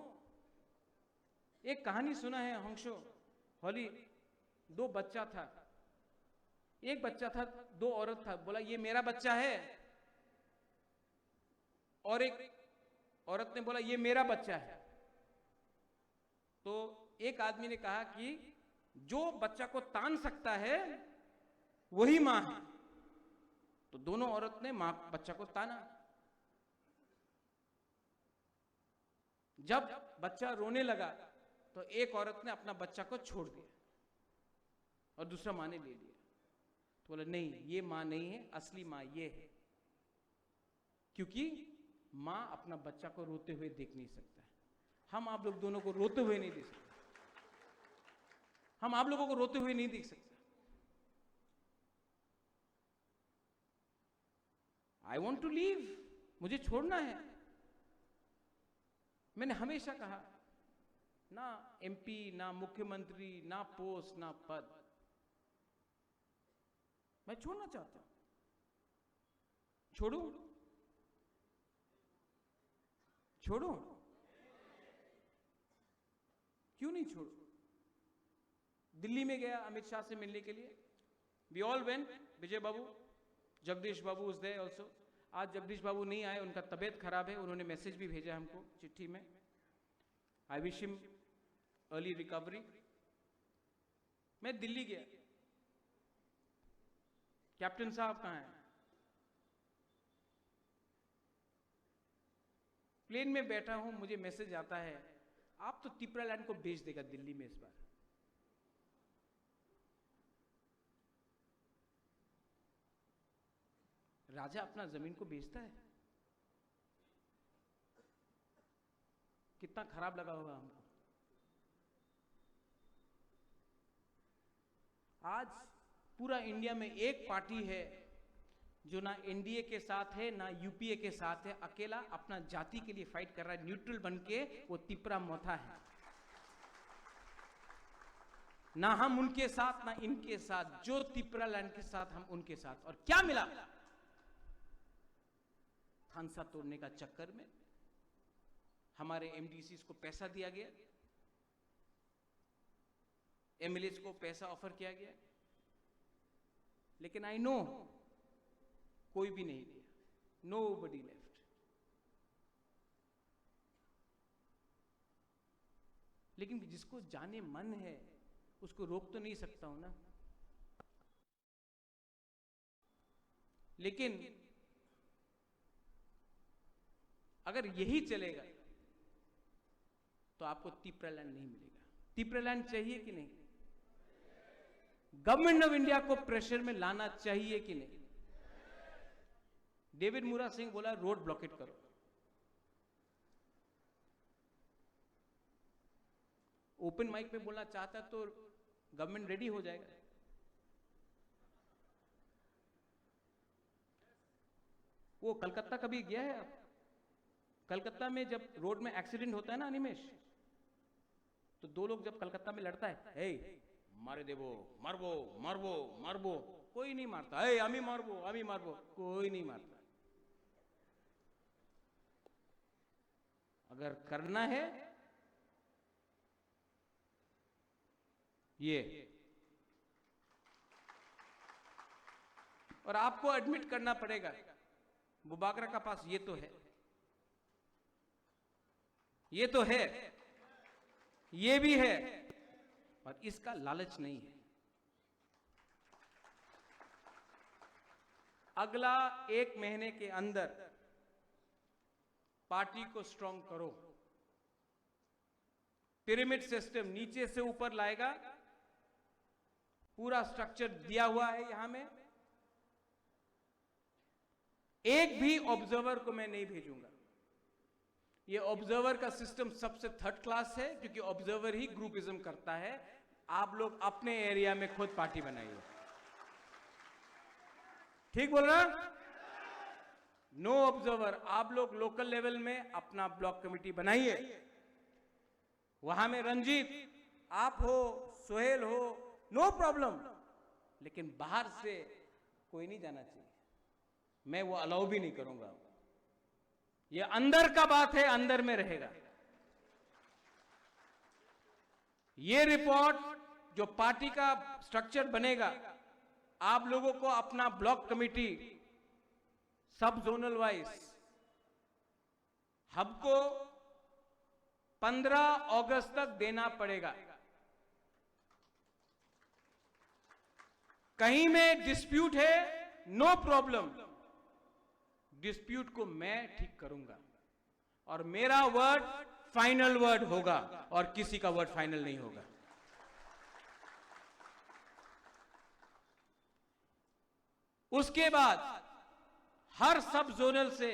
एक कहानी सुना है हंसो होली, दो बच्चा था, एक बच्चा था, दो औरत था, बोला ये मेरा बच्चा है, और एक औरत ने बोला ये मेरा बच्चा है। तो एक आदमी ने कहा कि जो बच्चा को तान सकता है वही मां है। तो दोनों औरत ने मां बच्चा को ताना। जब बच्चा रोने लगा तो एक औरत ने अपना बच्चा को छोड़ दिया और दूसरा मां ने ले लिया। तो बोला नहीं, ये मां नहीं है, असली मां ये है, क्योंकि मां अपना बच्चा को रोते हुए देख नहीं सकता है। हम आप लोग दोनों को रोते हुए नहीं देख सकते, हम आप लोगों को रोते हुए नहीं देख सकते। आई वॉन्ट टू लीव, मुझे छोड़ना है। मैंने हमेशा कहा, ना एमपी, ना मुख्यमंत्री, ना पोस्ट, ना पद, मैं छोड़ना चाहता हूं। छोड़ू? छोड़ू? क्यों नहीं छोड़ू? दिल्ली में गया अमित शाह से मिलने के लिए, वी ऑल वेंट, विजय बाबू, जगदीश बाबू उस दे ऑल्सो। आज जगदीश बाबू नहीं आए, उनका तबीयत खराब है, उन्होंने मैसेज भी भेजा हमको चिट्ठी में। I wish him early recovery. मैं दिल्ली गया, कैप्टन साहब कहां हैं? प्लेन में बैठा हूं, मुझे मैसेज आता है आप तो तिपरालैंड को बेच देगा दिल्ली में इस बार। राजा अपना जमीन को बेचता है? कितना खराब लगा होगा हमको। आज पूरा इंडिया में एक पार्टी है जो ना एनडीए के साथ है ना यूपीए के साथ है, अकेला अपना जाति के लिए फाइट कर रहा है, न्यूट्रल बन के, वो तिपरा मोथा है। ना हम उनके साथ ना इनके साथ, जो तिपरा लैंड के साथ हम उनके साथ। और क्या मिला? थानसा तोड़ने का चक्कर में हमारे एमडीसीज को पैसा दिया गया, एमएलएस को पैसा ऑफर किया गया, लेकिन आई नो कोई भी नहीं दिया, नोबडी लेफ्ट। लेकिन जिसको जाने मन है उसको रोक तो नहीं सकता हूं ना। लेकिन अगर यही चलेगा तो आपको तिपरा लैंड नहीं मिलेगा। तिपरा लैंड चाहिए कि नहीं? गवर्नमेंट ऑफ इंडिया को प्रेशर में लाना चाहिए कि नहीं? डेविड मुरा सिंह बोला रोड ब्लॉकेट करो। ओपन माइक पे बोलना चाहता तो गवर्नमेंट रेडी हो जाएगा। वो कलकत्ता कभी गया है आप? कलकत्ता में जब रोड में एक्सीडेंट होता है ना अनिमेश, तो दो लोग जब कलकत्ता में लड़ता है, हे मारे देवो, मारबो मारबो मारबो, कोई नहीं मारता। हे अमी मारबो, कोई नहीं मारता। अगर करना है ये, और आपको एडमिट करना पड़ेगा बुबाकरा का पास ये तो है, ये तो है, ये भी है, पर इसका लालच नहीं है। अगला 1 महीने के अंदर पार्टी को स्ट्रांग करो। पिरामिड सिस्टम नीचे से ऊपर लाएगा, पूरा स्ट्रक्चर दिया हुआ है यहां में। एक भी ऑब्जर्वर को मैं नहीं भेजूंगा। ये ऑब्जर्वर का सिस्टम सबसे थर्ड क्लास है, क्योंकि ऑब्जर्वर ही ग्रुपिज्म करता है। आप लोग अपने एरिया में खुद पार्टी बनाइए। ठीक बोल रहा? No observer. आप लोग लोकल लेवल में अपना ब्लॉक कमेटी बनाइए। वहां में रंजीत आप हो, सोहेल हो, नो प्रॉब्लम, लेकिन बाहर से कोई नहीं जाना चाहिए। मैं वो अलाउ भी नहीं करूंगा। ये अंदर का बात है, अंदर में रहेगा। ये रिपोर्ट जो पार्टी का स्ट्रक्चर बनेगा, आप लोगों को अपना ब्लॉक कमेटी सब जोनल वाइज हमको 15 अगस्त तक देना पड़ेगा। कहीं में डिस्प्यूट है, नो प्रॉब्लम, डिस्प्यूट को मैं ठीक करूंगा और मेरा वर्ड फाइनल वर्ड होगा और किसी का वर्ड फाइनल नहीं होगा। उसके बाद हर सब जोनल से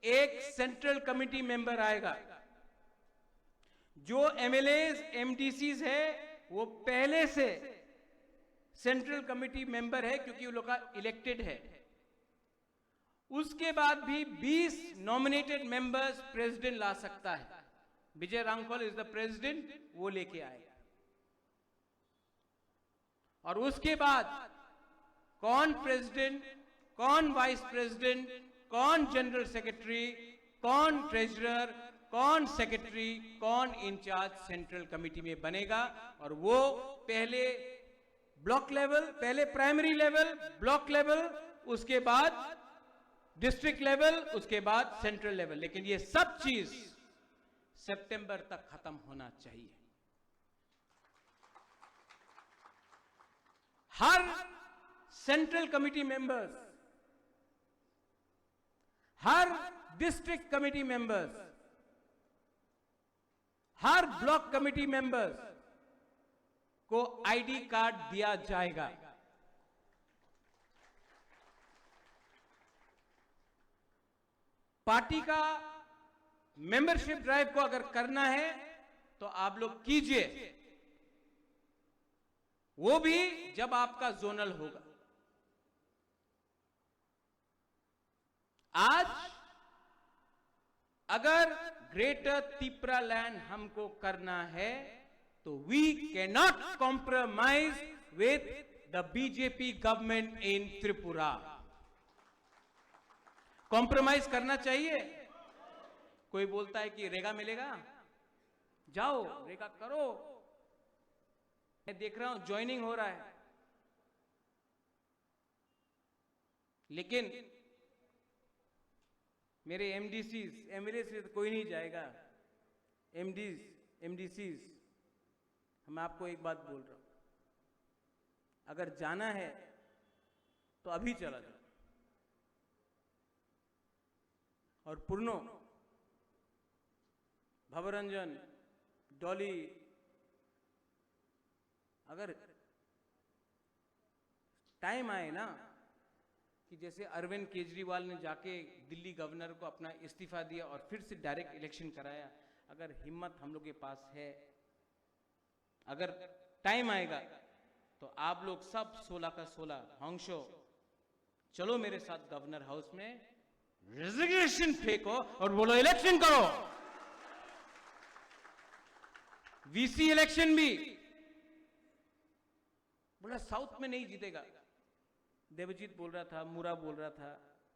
एक सेंट्रल कमिटी मेंबर आएगा। जो एमएलएज एमडीसीज है वो पहले से सेंट्रल कमिटी मेंबर है, क्योंकि वो लोग का इलेक्टेड है। उसके बाद भी 20 नॉमिनेटेड मेंबर्स प्रेसिडेंट ला सकता है। विजय रांगफल इज द प्रेसिडेंट, वो लेके आएगा। और उसके बाद कौन प्रेसिडेंट, कौन वाइस प्रेसिडेंट, कौन जनरल सेक्रेटरी, कौन ट्रेजरर, कौन सेक्रेटरी, कौन इंचार्ज सेंट्रल कमिटी में बनेगा। और वो पहले ब्लॉक लेवल, पहले प्राइमरी लेवल, ब्लॉक लेवल, उसके बाद डिस्ट्रिक्ट लेवल, उसके बाद सेंट्रल लेवल। लेकिन ये सब चीज सितंबर तक खत्म होना चाहिए। हर सेंट्रल कमिटी मेंबर्स, हर डिस्ट्रिक्ट कमिटी मेंबर्स, हर ब्लॉक कमिटी मेंबर्स को आईडी कार्ड दिया जाएगा। पार्टी का मेंबरशिप ड्राइव को अगर करना है तो आप लोग कीजिए, वो भी जब आपका जोनल होगा। आज अगर ग्रेटर त्रिपुरा लैंड हमको करना है तो we cannot compromise with the BJP government in Tripura. Compromise करना चाहिए? कोई बोलता है कि रेगा मिलेगा, जाओ रेगा करो। मैं देख रहा हूं ज्वाइनिंग हो रहा है, लेकिन मेरे एमडीसीज, एमएलए से तो कोई नहीं जाएगा। एमडीसीज, मैं आपको एक बात बोल रहा हूं, अगर जाना है तो अभी चला जाओ। और पूर्णो, भवरंजन, डॉली, अगर टाइम आए ना कि जैसे अरविंद केजरीवाल ने जाके दिल्ली गवर्नर को अपना इस्तीफा दिया और फिर से डायरेक्ट इलेक्शन कराया, अगर हिम्मत हम लोग के पास है, अगर टाइम आएगा तो आप लोग सब 16 का 16 हॉन्गशो चलो मेरे साथ गवर्नर हाउस में, रेजिग्नेशन फेंको और बोलो इलेक्शन करो। वीसी इलेक्शन भी बोला साउथ में नहीं जीतेगा। देवजीत बोल रहा था, मुरा बोल रहा था,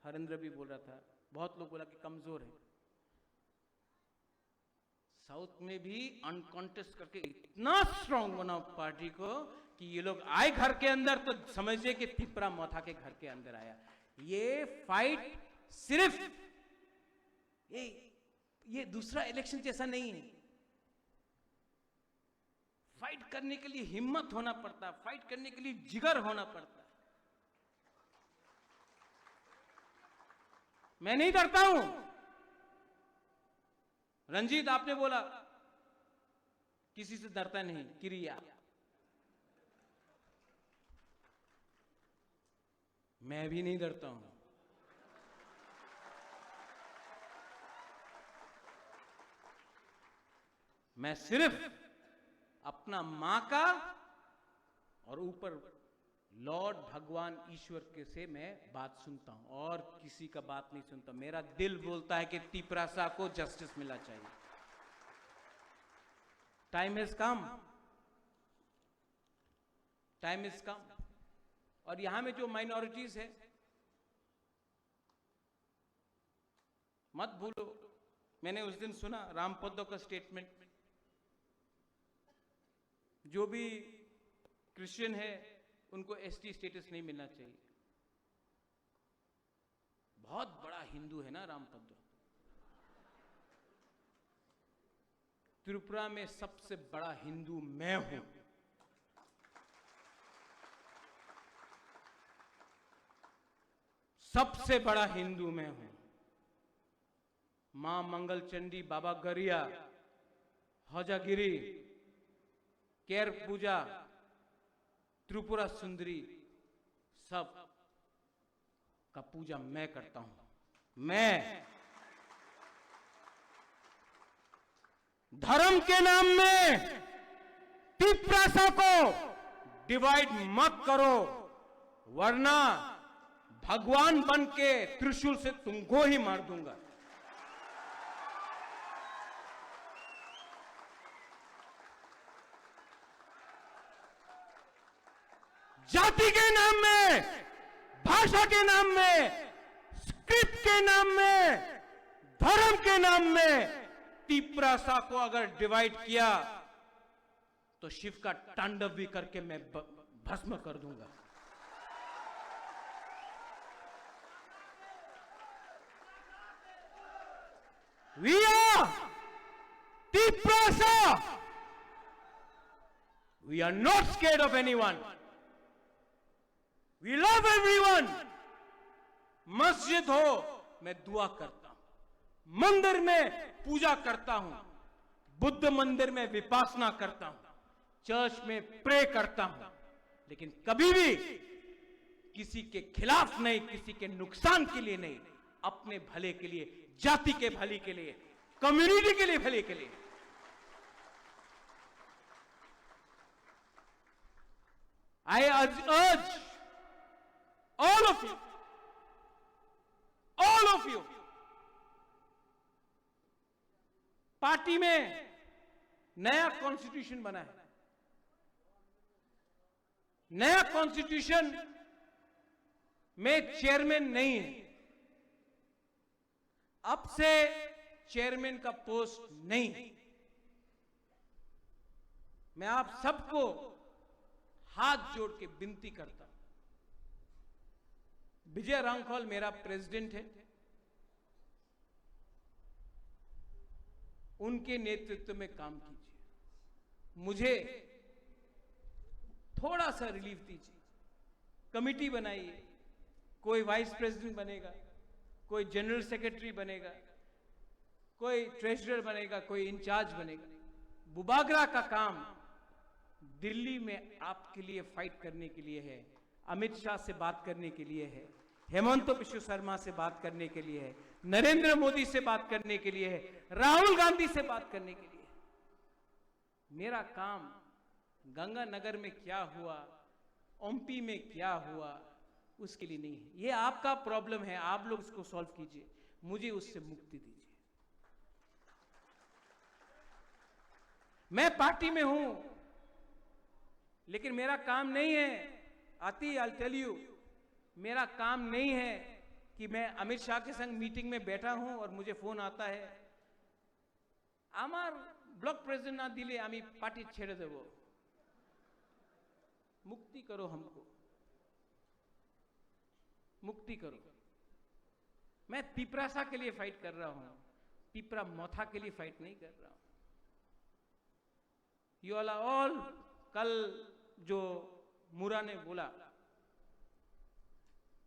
हरेंद्र भी बोल रहा था, बहुत लोग बोला कि कमजोर है। साउथ में भी अनकॉन्टेस्ट करके इतना स्ट्रांग बना पार्टी को कि ये लोग आए घर के अंदर तो समझिए कि त्रिपुरा मथा के घर के अंदर आया। ये फाइट सिर्फ ये दूसरा इलेक्शन जैसा नहीं है। फाइट करने के लिए हिम्मत होना पड़ता, फाइट करने के लिए जिगर होना पड़ता। मैं नहीं डरता हूं। रंजीत, आपने बोला किसी से डरता नहीं, क्रिया। मैं भी नहीं डरता हूं। मैं सिर्फ अपना मां का और ऊपर लॉर्ड भगवान ईश्वर के से मैं बात सुनता हूं और किसी का बात नहीं सुनता। मेरा दिल बोलता है कि त्रिपुरा को जस्टिस मिलना चाहिए। Time has come, time is come. और यहां में जो माइनॉरिटीज है, मत भूलो, मैंने उस दिन सुना रामपदो का स्टेटमेंट, जो भी क्रिश्चियन है उनको एसटी स्टेटस नहीं मिलना चाहिए। बहुत बड़ा हिंदू है ना रामपदो। त्रिपुरा में सबसे बड़ा हिंदू मैं हूं। सबसे बड़ा हिंदू मैं हूं। मां मंगल चंडी, बाबा गरिया, हौजागिरी, केर पूजा, त्रिपुरा सुंदरी, सब का पूजा मैं करता हूं। मैं धर्म के नाम में त्रिपुरा को डिवाइड मत करो, वरना भगवान बन के त्रिशूल से तुमको ही मार दूंगा। जाति के नाम में, भाषा के नाम में, स्क्रिप्ट के नाम में, धर्म के नाम में त्रिपुरा को अगर डिवाइड किया तो शिव का तांडव भी करके मैं भस्म कर दूंगा। We are Tripura. We are not scared of anyone. We love everyone. मस्जिद हो, मैं दुआ करता हूं। मंदिर में पूजा करता हूं। बुद्ध मंदिर में विपासना करता हूं। चर्च में प्रे करता हूं। लेकिन कभी भी किसी के खिलाफ नहीं, किसी के नुकसान के लिए नहीं, अपने भले के लिए, जाति के भले के लिए, कम्युनिटी के लिए भले के लिए। I urge all of you, all of you. Party में नया कॉन्स्टिट्यूशन बना है, नया कॉन्स्टिट्यूशन में चेयरमैन नहीं है। अब से चेयरमैन का पोस्ट नहीं है। मैं आप सबको हाथ जोड़ के विनती करता हूं, विजय रांखौल मेरा प्रेसिडेंट है, उनके नेतृत्व में काम कीजिए। मुझे थोड़ा सा रिलीफ दीजिए। कमिटी बनाइए, कोई वाइस प्रेसिडेंट बनेगा, कोई जनरल सेक्रेटरी बनेगा, कोई ट्रेजरर बनेगा, कोई इंचार्ज बनेगा। बुबागरा का काम दिल्ली में आपके लिए फाइट करने के लिए है, अमित शाह से बात करने के लिए है, हेमंत बिश्व शर्मा से बात करने के लिए है, नरेंद्र मोदी से बात करने के लिए है, राहुल गांधी से बात करने के लिए है। मेरा काम गंगानगर में क्या हुआ, ओमपी में क्या हुआ, उसके लिए नहीं है। ये आपका प्रॉब्लम है, आप लोग उसको सॉल्व कीजिए, मुझे उससे मुक्ति दीजिए। मैं पार्टी में हूं, लेकिन मेरा काम नहीं है, आती आई टेल यू, मेरा काम नहीं है कि मैं अमित शाह के संग मीटिंग में बैठा हूं और मुझे फोन आता है, आमार ब्लॉक प्रेसिडेंट ना दिले आमी पार्टी छेड़े देबो। मुक्ति करो, हमको मुक्ति करो। मैं पिपरासा के लिए फाइट कर रहा हूं, पिपरा मोथा के लिए फाइट नहीं कर रहा हूं। यू ऑल कल जो मुरा ने बोला,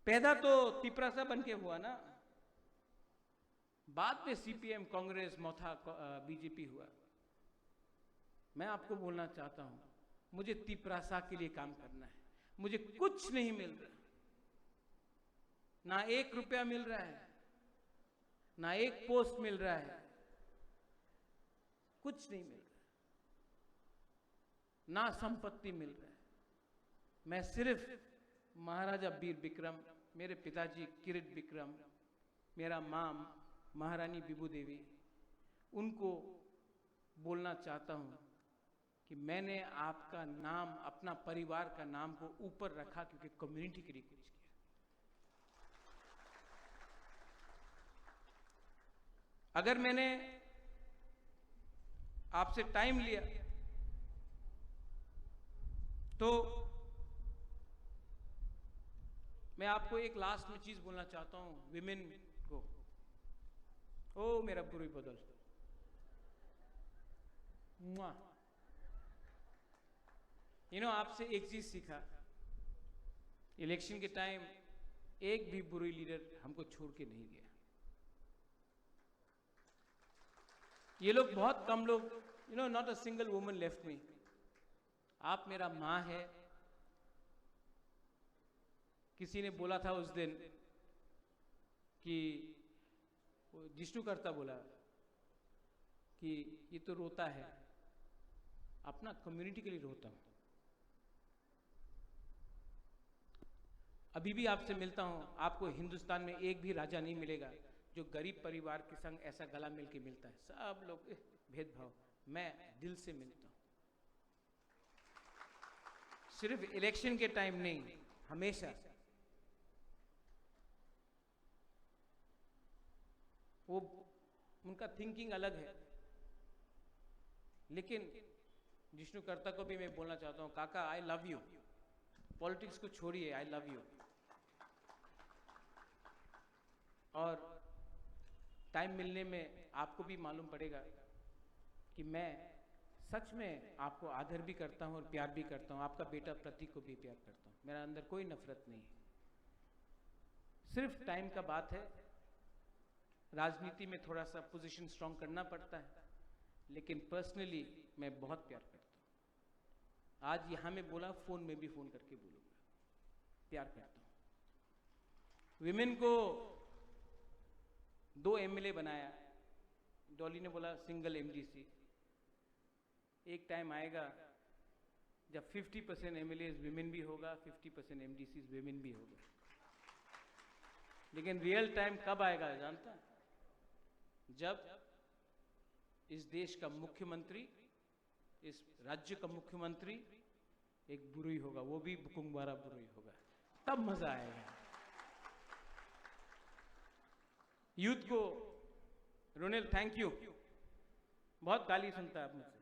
पैदा तो पिपरासा बन के हुआ ना, बाद में सीपीएम, कांग्रेस, मोथा, बीजेपी हुआ। मैं आपको बोलना चाहता हूं, मुझे तिपरासा के लिए काम करना है। मुझे कुछ नहीं मिल रहा, ना 1 रुपया मिल रहा है, ना 1 पोस्ट मिल रहा है, कुछ नहीं मिल रहा, ना संपत्ति मिल रहा है। मैं सिर्फ महाराजा वीर विक्रम, मेरे पिताजी किरीट विक्रम, मेरा मां महारानी विभू देवी, उनको बोलना चाहता हूं कि मैंने आपका नाम, अपना परिवार का नाम को ऊपर रखा क्योंकि कम्युनिटी के लिए कुछ किया। अगर मैंने आपसे टाइम लिया तो मैं आपको एक लास्ट में चीज बोलना चाहता हूं विमेन को। ओ मेरा बुरी बदल, आपसे एक चीज सीखा, इलेक्शन के टाइम एक भी बुरी लीडर हमको छोड़ के नहीं गया। ये लोग बहुत कम लोग, not a single woman left me. आप मेरा मां है। किसी ने बोला था उस दिन कि जिष्णु करता बोला कि ये तो रोता है, अपना कम्युनिटी के लिए रोता हूं। अभी भी आपसे मिलता हूं, आपको हिंदुस्तान में एक भी राजा नहीं मिलेगा जो गरीब परिवार के संग ऐसा गला मिल के मिलता है। सब लोग भेदभाव, मैं दिल से मिलता हूं। सिर्फ इलेक्शन के टाइम नहीं, हमेशा। वो उनका थिंकिंग अलग है, लेकिन जिष्णुकर्ता को भी मैं बोलना चाहता हूं, काका आई लव यू। पॉलिटिक्स को छोड़िए, आई लव यू। और टाइम मिलने में आपको भी मालूम पड़ेगा कि मैं सच में आपको आदर भी करता हूं और प्यार भी करता हूं। आपका बेटा प्रतीक को भी प्यार करता हूं, मेरा अंदर कोई नफरत नहीं है। सिर्फ टाइम का बात है। राजनीति में थोड़ा सा पोजीशन स्ट्रांग करना पड़ता है, लेकिन पर्सनली मैं बहुत प्यार करता हूं। आज यहां में बोला, फोन में भी फोन करके बोलूंगा, प्यार करता हूं। विमेन को 2 एमएलए बनाया। डॉली ने बोला सिंगल एमडीसी। एक टाइम आएगा जब 50% एमएलए विमेन भी होगा, 50% एमडीसी विमेन भी होगा। लेकिन रियल टाइम कब आएगा जानता है? जब इस देश का मुख्यमंत्री, इस राज्य का मुख्यमंत्री एक बुरुई होगा, वो भी बुकुंगबारा बुरुई होगा, तब मजा आएगा। यूथ को, रोनेल थैंक यू, बहुत गाली सुनता है आप मुझसे,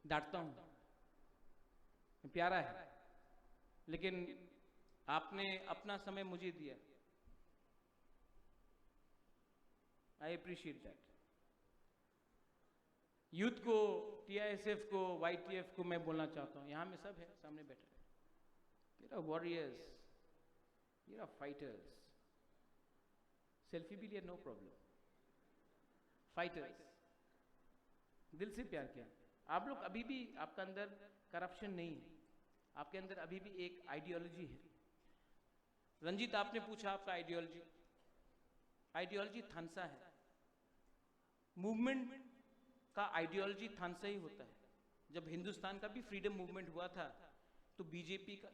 डांटता हूं, प्यारा है, लेकिन आपने अपना समय मुझे दिया, आई अप्रिशिएट दैट। यूथ को, टीआईएसएफ को, वाईटीएफ को मैं बोलना चाहता हूं, यहां में सब है, सामने बैठे, you're warriors, you're fighters, selfie भी लिया, नो प्रॉब्लम, फाइटर्स, दिल से प्यार किया। आप लोग अभी भी, आपका अंदर करप्शन नहीं है, आपके अंदर अभी भी एक आइडियोलॉजी है। रंजीत, आपने पूछा आपका आइडियोलॉजी, आइडियोलॉजी थानसा है, मूवमेंट का आइडियोलॉजी थानसा ही होता है। जब हिंदुस्तान का भी फ्रीडम मूवमेंट हुआ था तो बीजेपी का,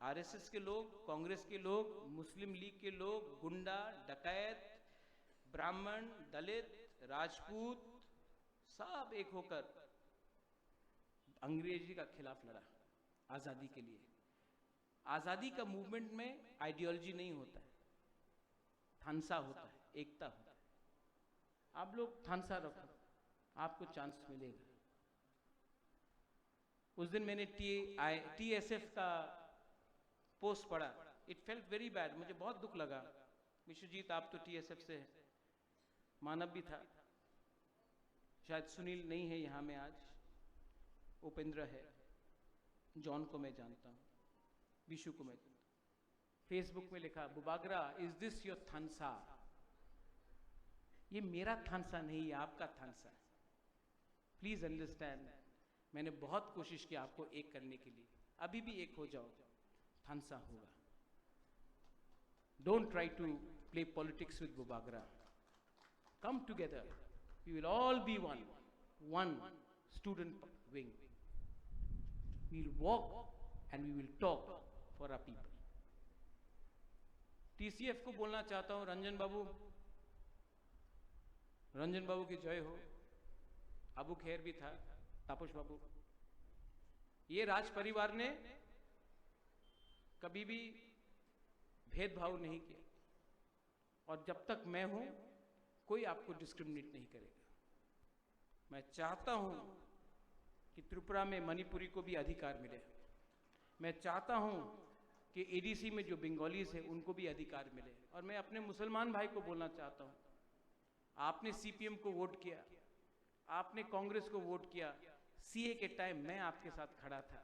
आरएसएस के लोग, कांग्रेस के लोग, मुस्लिम लीग के लोग, गुंडा, डकैत, ब्राह्मण, दलित, राजपूत, सब एक होकर अंग्रेजी का खिलाफ लड़ा आजादी के लिए। आजादी का मूवमेंट में आइडियोलॉजी नहीं होता है, थानसा होता है, एकता होता है। आप लोग थानसा रखो, आपको चांस मिलेगा। उस दिन मैंने टीएसएफ का पोस्ट पढ़ा, इट फेल्ट वेरी बैड, मुझे बहुत दुख लगा। विश्वजीत, आप तो टीएसएफ से है, मानव भी था, शायद सुनील नहीं है यहाँ में आज, उपेंद्र है, जॉन को मैं जानता हूँ, विशु को मैं जानता हूँ। फेसबुक में लिखा, बुबागरा इज दिस योर थानसा? ये मेरा थानसा नहीं है, आपका थानसा है। प्लीज अंडरस्टैंड, मैंने बहुत कोशिश की आपको एक करने के लिए, अभी भी एक हो जाओ, थानसा होगा। Don't try to play politics with Bubagra, come together, we will all be one student wing, we will walk and we will talk for our people. TCF को बोलना चाहता हूं, रंजन बाबू की जय हो। अबू खैर भी था, तापस बाबू, ये राज परिवार ने कभी भी भेदभाव नहीं किया, और जब तक मैं हूं कोई आपको डिस्क्रिमिनेट नहीं करेगा। मैं चाहता हूं कि त्रिपुरा में मणिपुरी को भी अधिकार मिले, मैं चाहता हूं कि एडीसी में जो बंगालीज है उनको भी अधिकार मिले। और मैं अपने मुसलमान भाई को बोलना चाहता हूं, आपने सीपीएम को वोट किया, आपने कांग्रेस को वोट किया, सीए के टाइम मैं आपके साथ खड़ा था,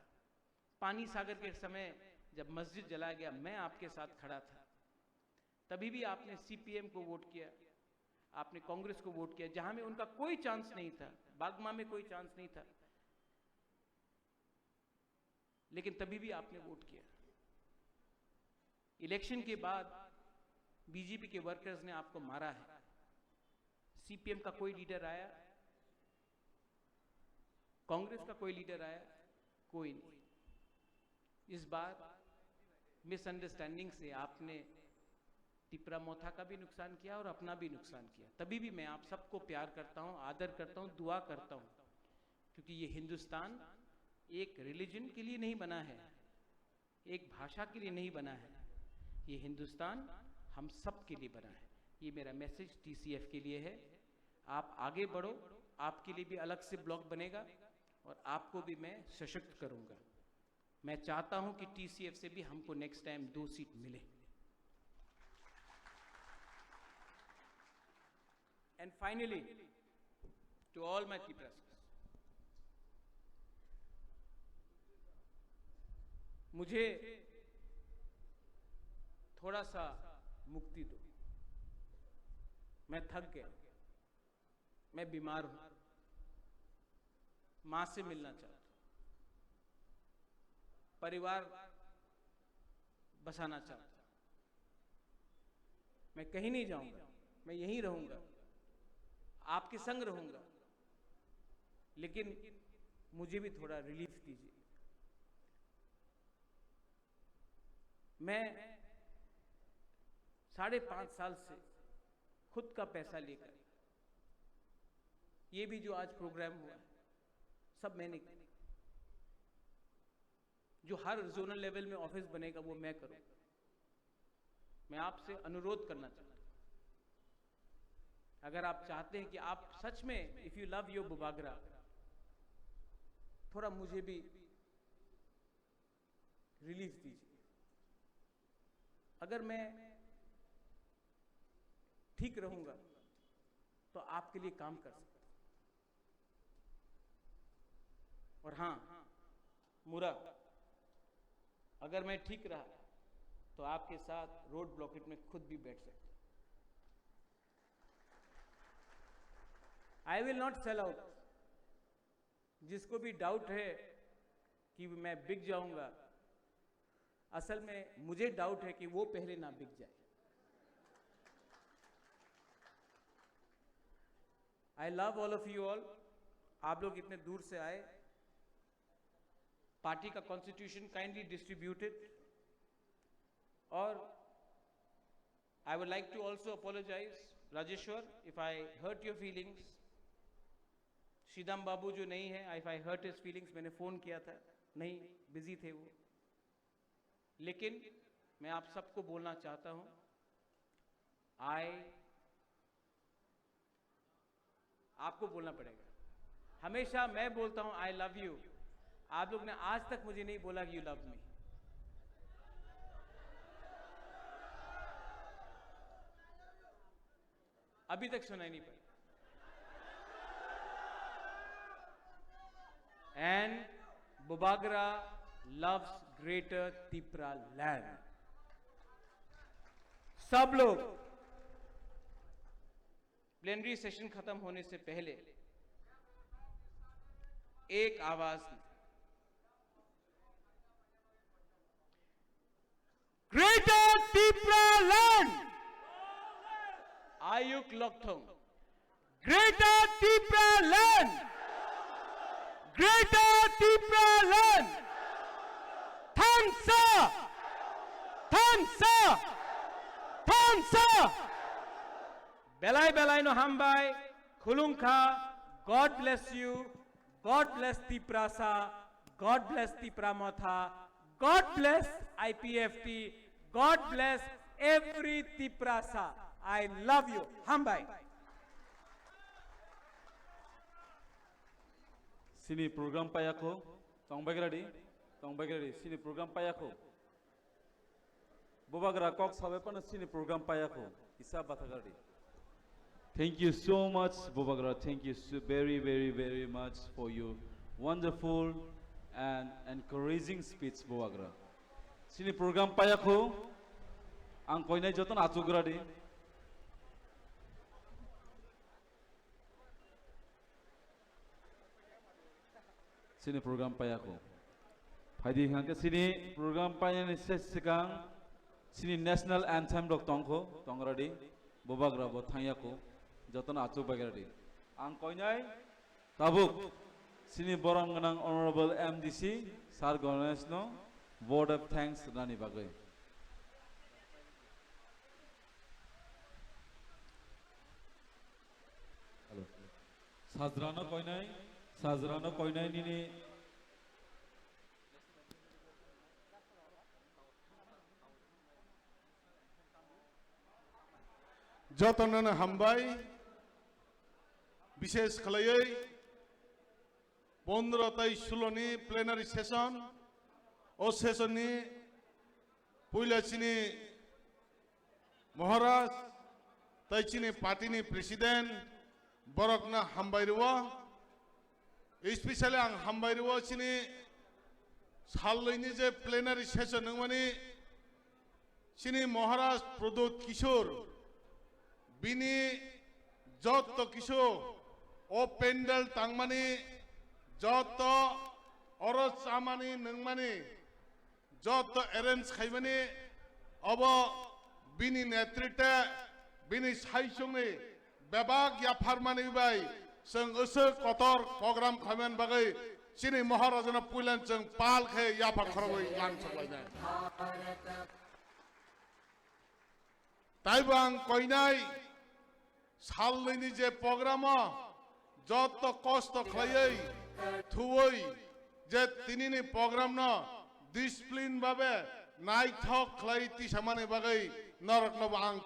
पानी सागर के समय जब मस्जिद जलाया गया मैं आपके साथ खड़ा था, तभी भी आपने सीपीएम को वोट किया, आपने कांग्रेस को वोट किया, जहां में उनका कोई चांस नहीं था, बागमा में कोई चांस नहीं था, लेकिन तभी भी आपने वोट किया। इलेक्शन के बाद बीजेपी के वर्कर्स ने आपको मारा है, सीपीएम का कोई लीडर आया, कांग्रेस का कोई लीडर आया, कोई नहीं। इस बार मिसअंडरस्टैंडिंग से आपने टिपरा मोथा का भी नुकसान किया और अपना भी नुकसान किया। तभी भी मैं आप सबको प्यार करता हूं, आदर करता हूं, दुआ करता हूं, क्योंकि ये हिंदुस्तान एक रिलीजन के लिए नहीं बना है, एक भाषा के लिए नहीं बना है, ये हिंदुस्तान हम सब के लिए बना है। ये मेरा मैसेज टीसीएफ के लिए है। आप आगे बढ़ो, आपके लिए भी अलग से ब्लॉक बनेगा और आपको भी मैं सशक्त करूंगा। मैं चाहता हूं कि टीसीएफ से भी हमको नेक्स्ट टाइम 2 सीट मिले। And finally to all my Tipras, मुझे थोड़ा सा मुक्ति दो, मैं थक गया, मैं बीमार हूं, मां से मिलना चाहता हूं, परिवार बसाना चाहता हूं, मैं कहीं नहीं जाऊंगा, मैं यहीं रहूंगा, आपके संग रहूंगा, लेकिन मुझे भी थोड़ा रिलीफ दीजिए। मैं 5.5 साल से खुद का पैसा लेकर ये भी जो आज प्रोग्राम हुआ है सब मैंने किया। जो हर जोनल लेवल में ऑफिस बनेगा वो मैं करूं। मैं आपसे अनुरोध करना चाहता हूं, अगर आप चाहते हैं कि आप सच में if you love your Bubagra, थोड़ा मुझे भी रिलीफ दीजिए। अगर मैं ठीक रहूंगा तो आपके लिए काम कर सकता हूं। और हां मुरा, अगर मैं ठीक रहा तो आपके साथ रोड ब्लॉकेट में खुद भी बैठ सकता हूं। I will not sell out. जिसको भी डाउट है कि मैं बिक जाऊंगा, असल में मुझे डाउट है कि वो पहले ना बिक जाए। I love all of you all. आप लोग इतने दूर से आए। पार्टी का कॉन्स्टिट्यूशन काइंडली डिस्ट्रीब्यूटेड। और I would like to also apologise Rajeshwar if I hurt your feelings. Sridam babu जो नहीं है, if I hurt his feelings, मैंने फोन किया था, नहीं बिजी थे वो। लेकिन मैं आप सबको बोलना चाहता हूं, आपको बोलना पड़ेगा। हमेशा मैं बोलता हूं आई लव यू। आप लोग ने आज तक मुझे नहीं बोला कि यू लव मी। अभी तक सुनाई नहीं पड़ी। And Bubagra loves greater Tipra land। सब लोग प्लेनरी सेशन खत्म होने से पहले एक आवाज में ग्रेटर तिप्रा लैंड आयुक लोकथोंग, greater Tipra land, greater Tipra land, थांसा, थांसा, थांसा। बेलाई बेलाई नो हमबाई, खुलुंखा, God bless you, God bless Tiprasa, God bless Tipramotha, God bless IPFT, God bless every Tiprasa. I love you, हमबाई। Sini program payako, tong bagiradi, sini program payako. Bubagra kok sabe pana sini program payako, isa batagadi. Thank you so much, Bubagra. Thank you so very, very, very much for your wonderful and encouraging speech, Bubagra. Sini program payako, ang koinai joton acugradi. Sini program payako. Padi hangke sini program payan sesekang sini national anthem dok tongko tongradi Bubagra bo thayako joton acu bagradi. Ang koinai tabuk sini borang nang honorable MDC Sar Ganesno word of thanks rani bagai. Hello. Sajrano koinai nini जतन हामबाई विशेष खलायै 15 ताई 16 नि plenary session ओ session नि पुइला चिनी महाराज ताई चिनी party नि president Barkakana हामबाईरवा specially आं हामबाईरवा चिनी सालैनि जे प्लेनरी सेशन नंगमानि चिनी महाराज प्रदोत किशोर बिनी जत किशो ओ पेंडल तांगमानी जत औरत सामानी नंगमानी जत अरेंज खाइमानी अब बिनी नेतृत्व बिनी साइसंगनी बेबाग या फारमानी बाय जों ओसो कतर प्रोग्राम खाइमान बागै चिनी महाराजना पुइलान जों पाल खे या फाखरबै लान सकलायनाय ताई नाइबां कोइनाय सालनि जे प्रग्राम जत कष्ट खलायै थुयै जे तिनिनि प्रग्राम न डिसिप्लिन भाबे नाइथक खलायै तिसामाने बागै नरक नबां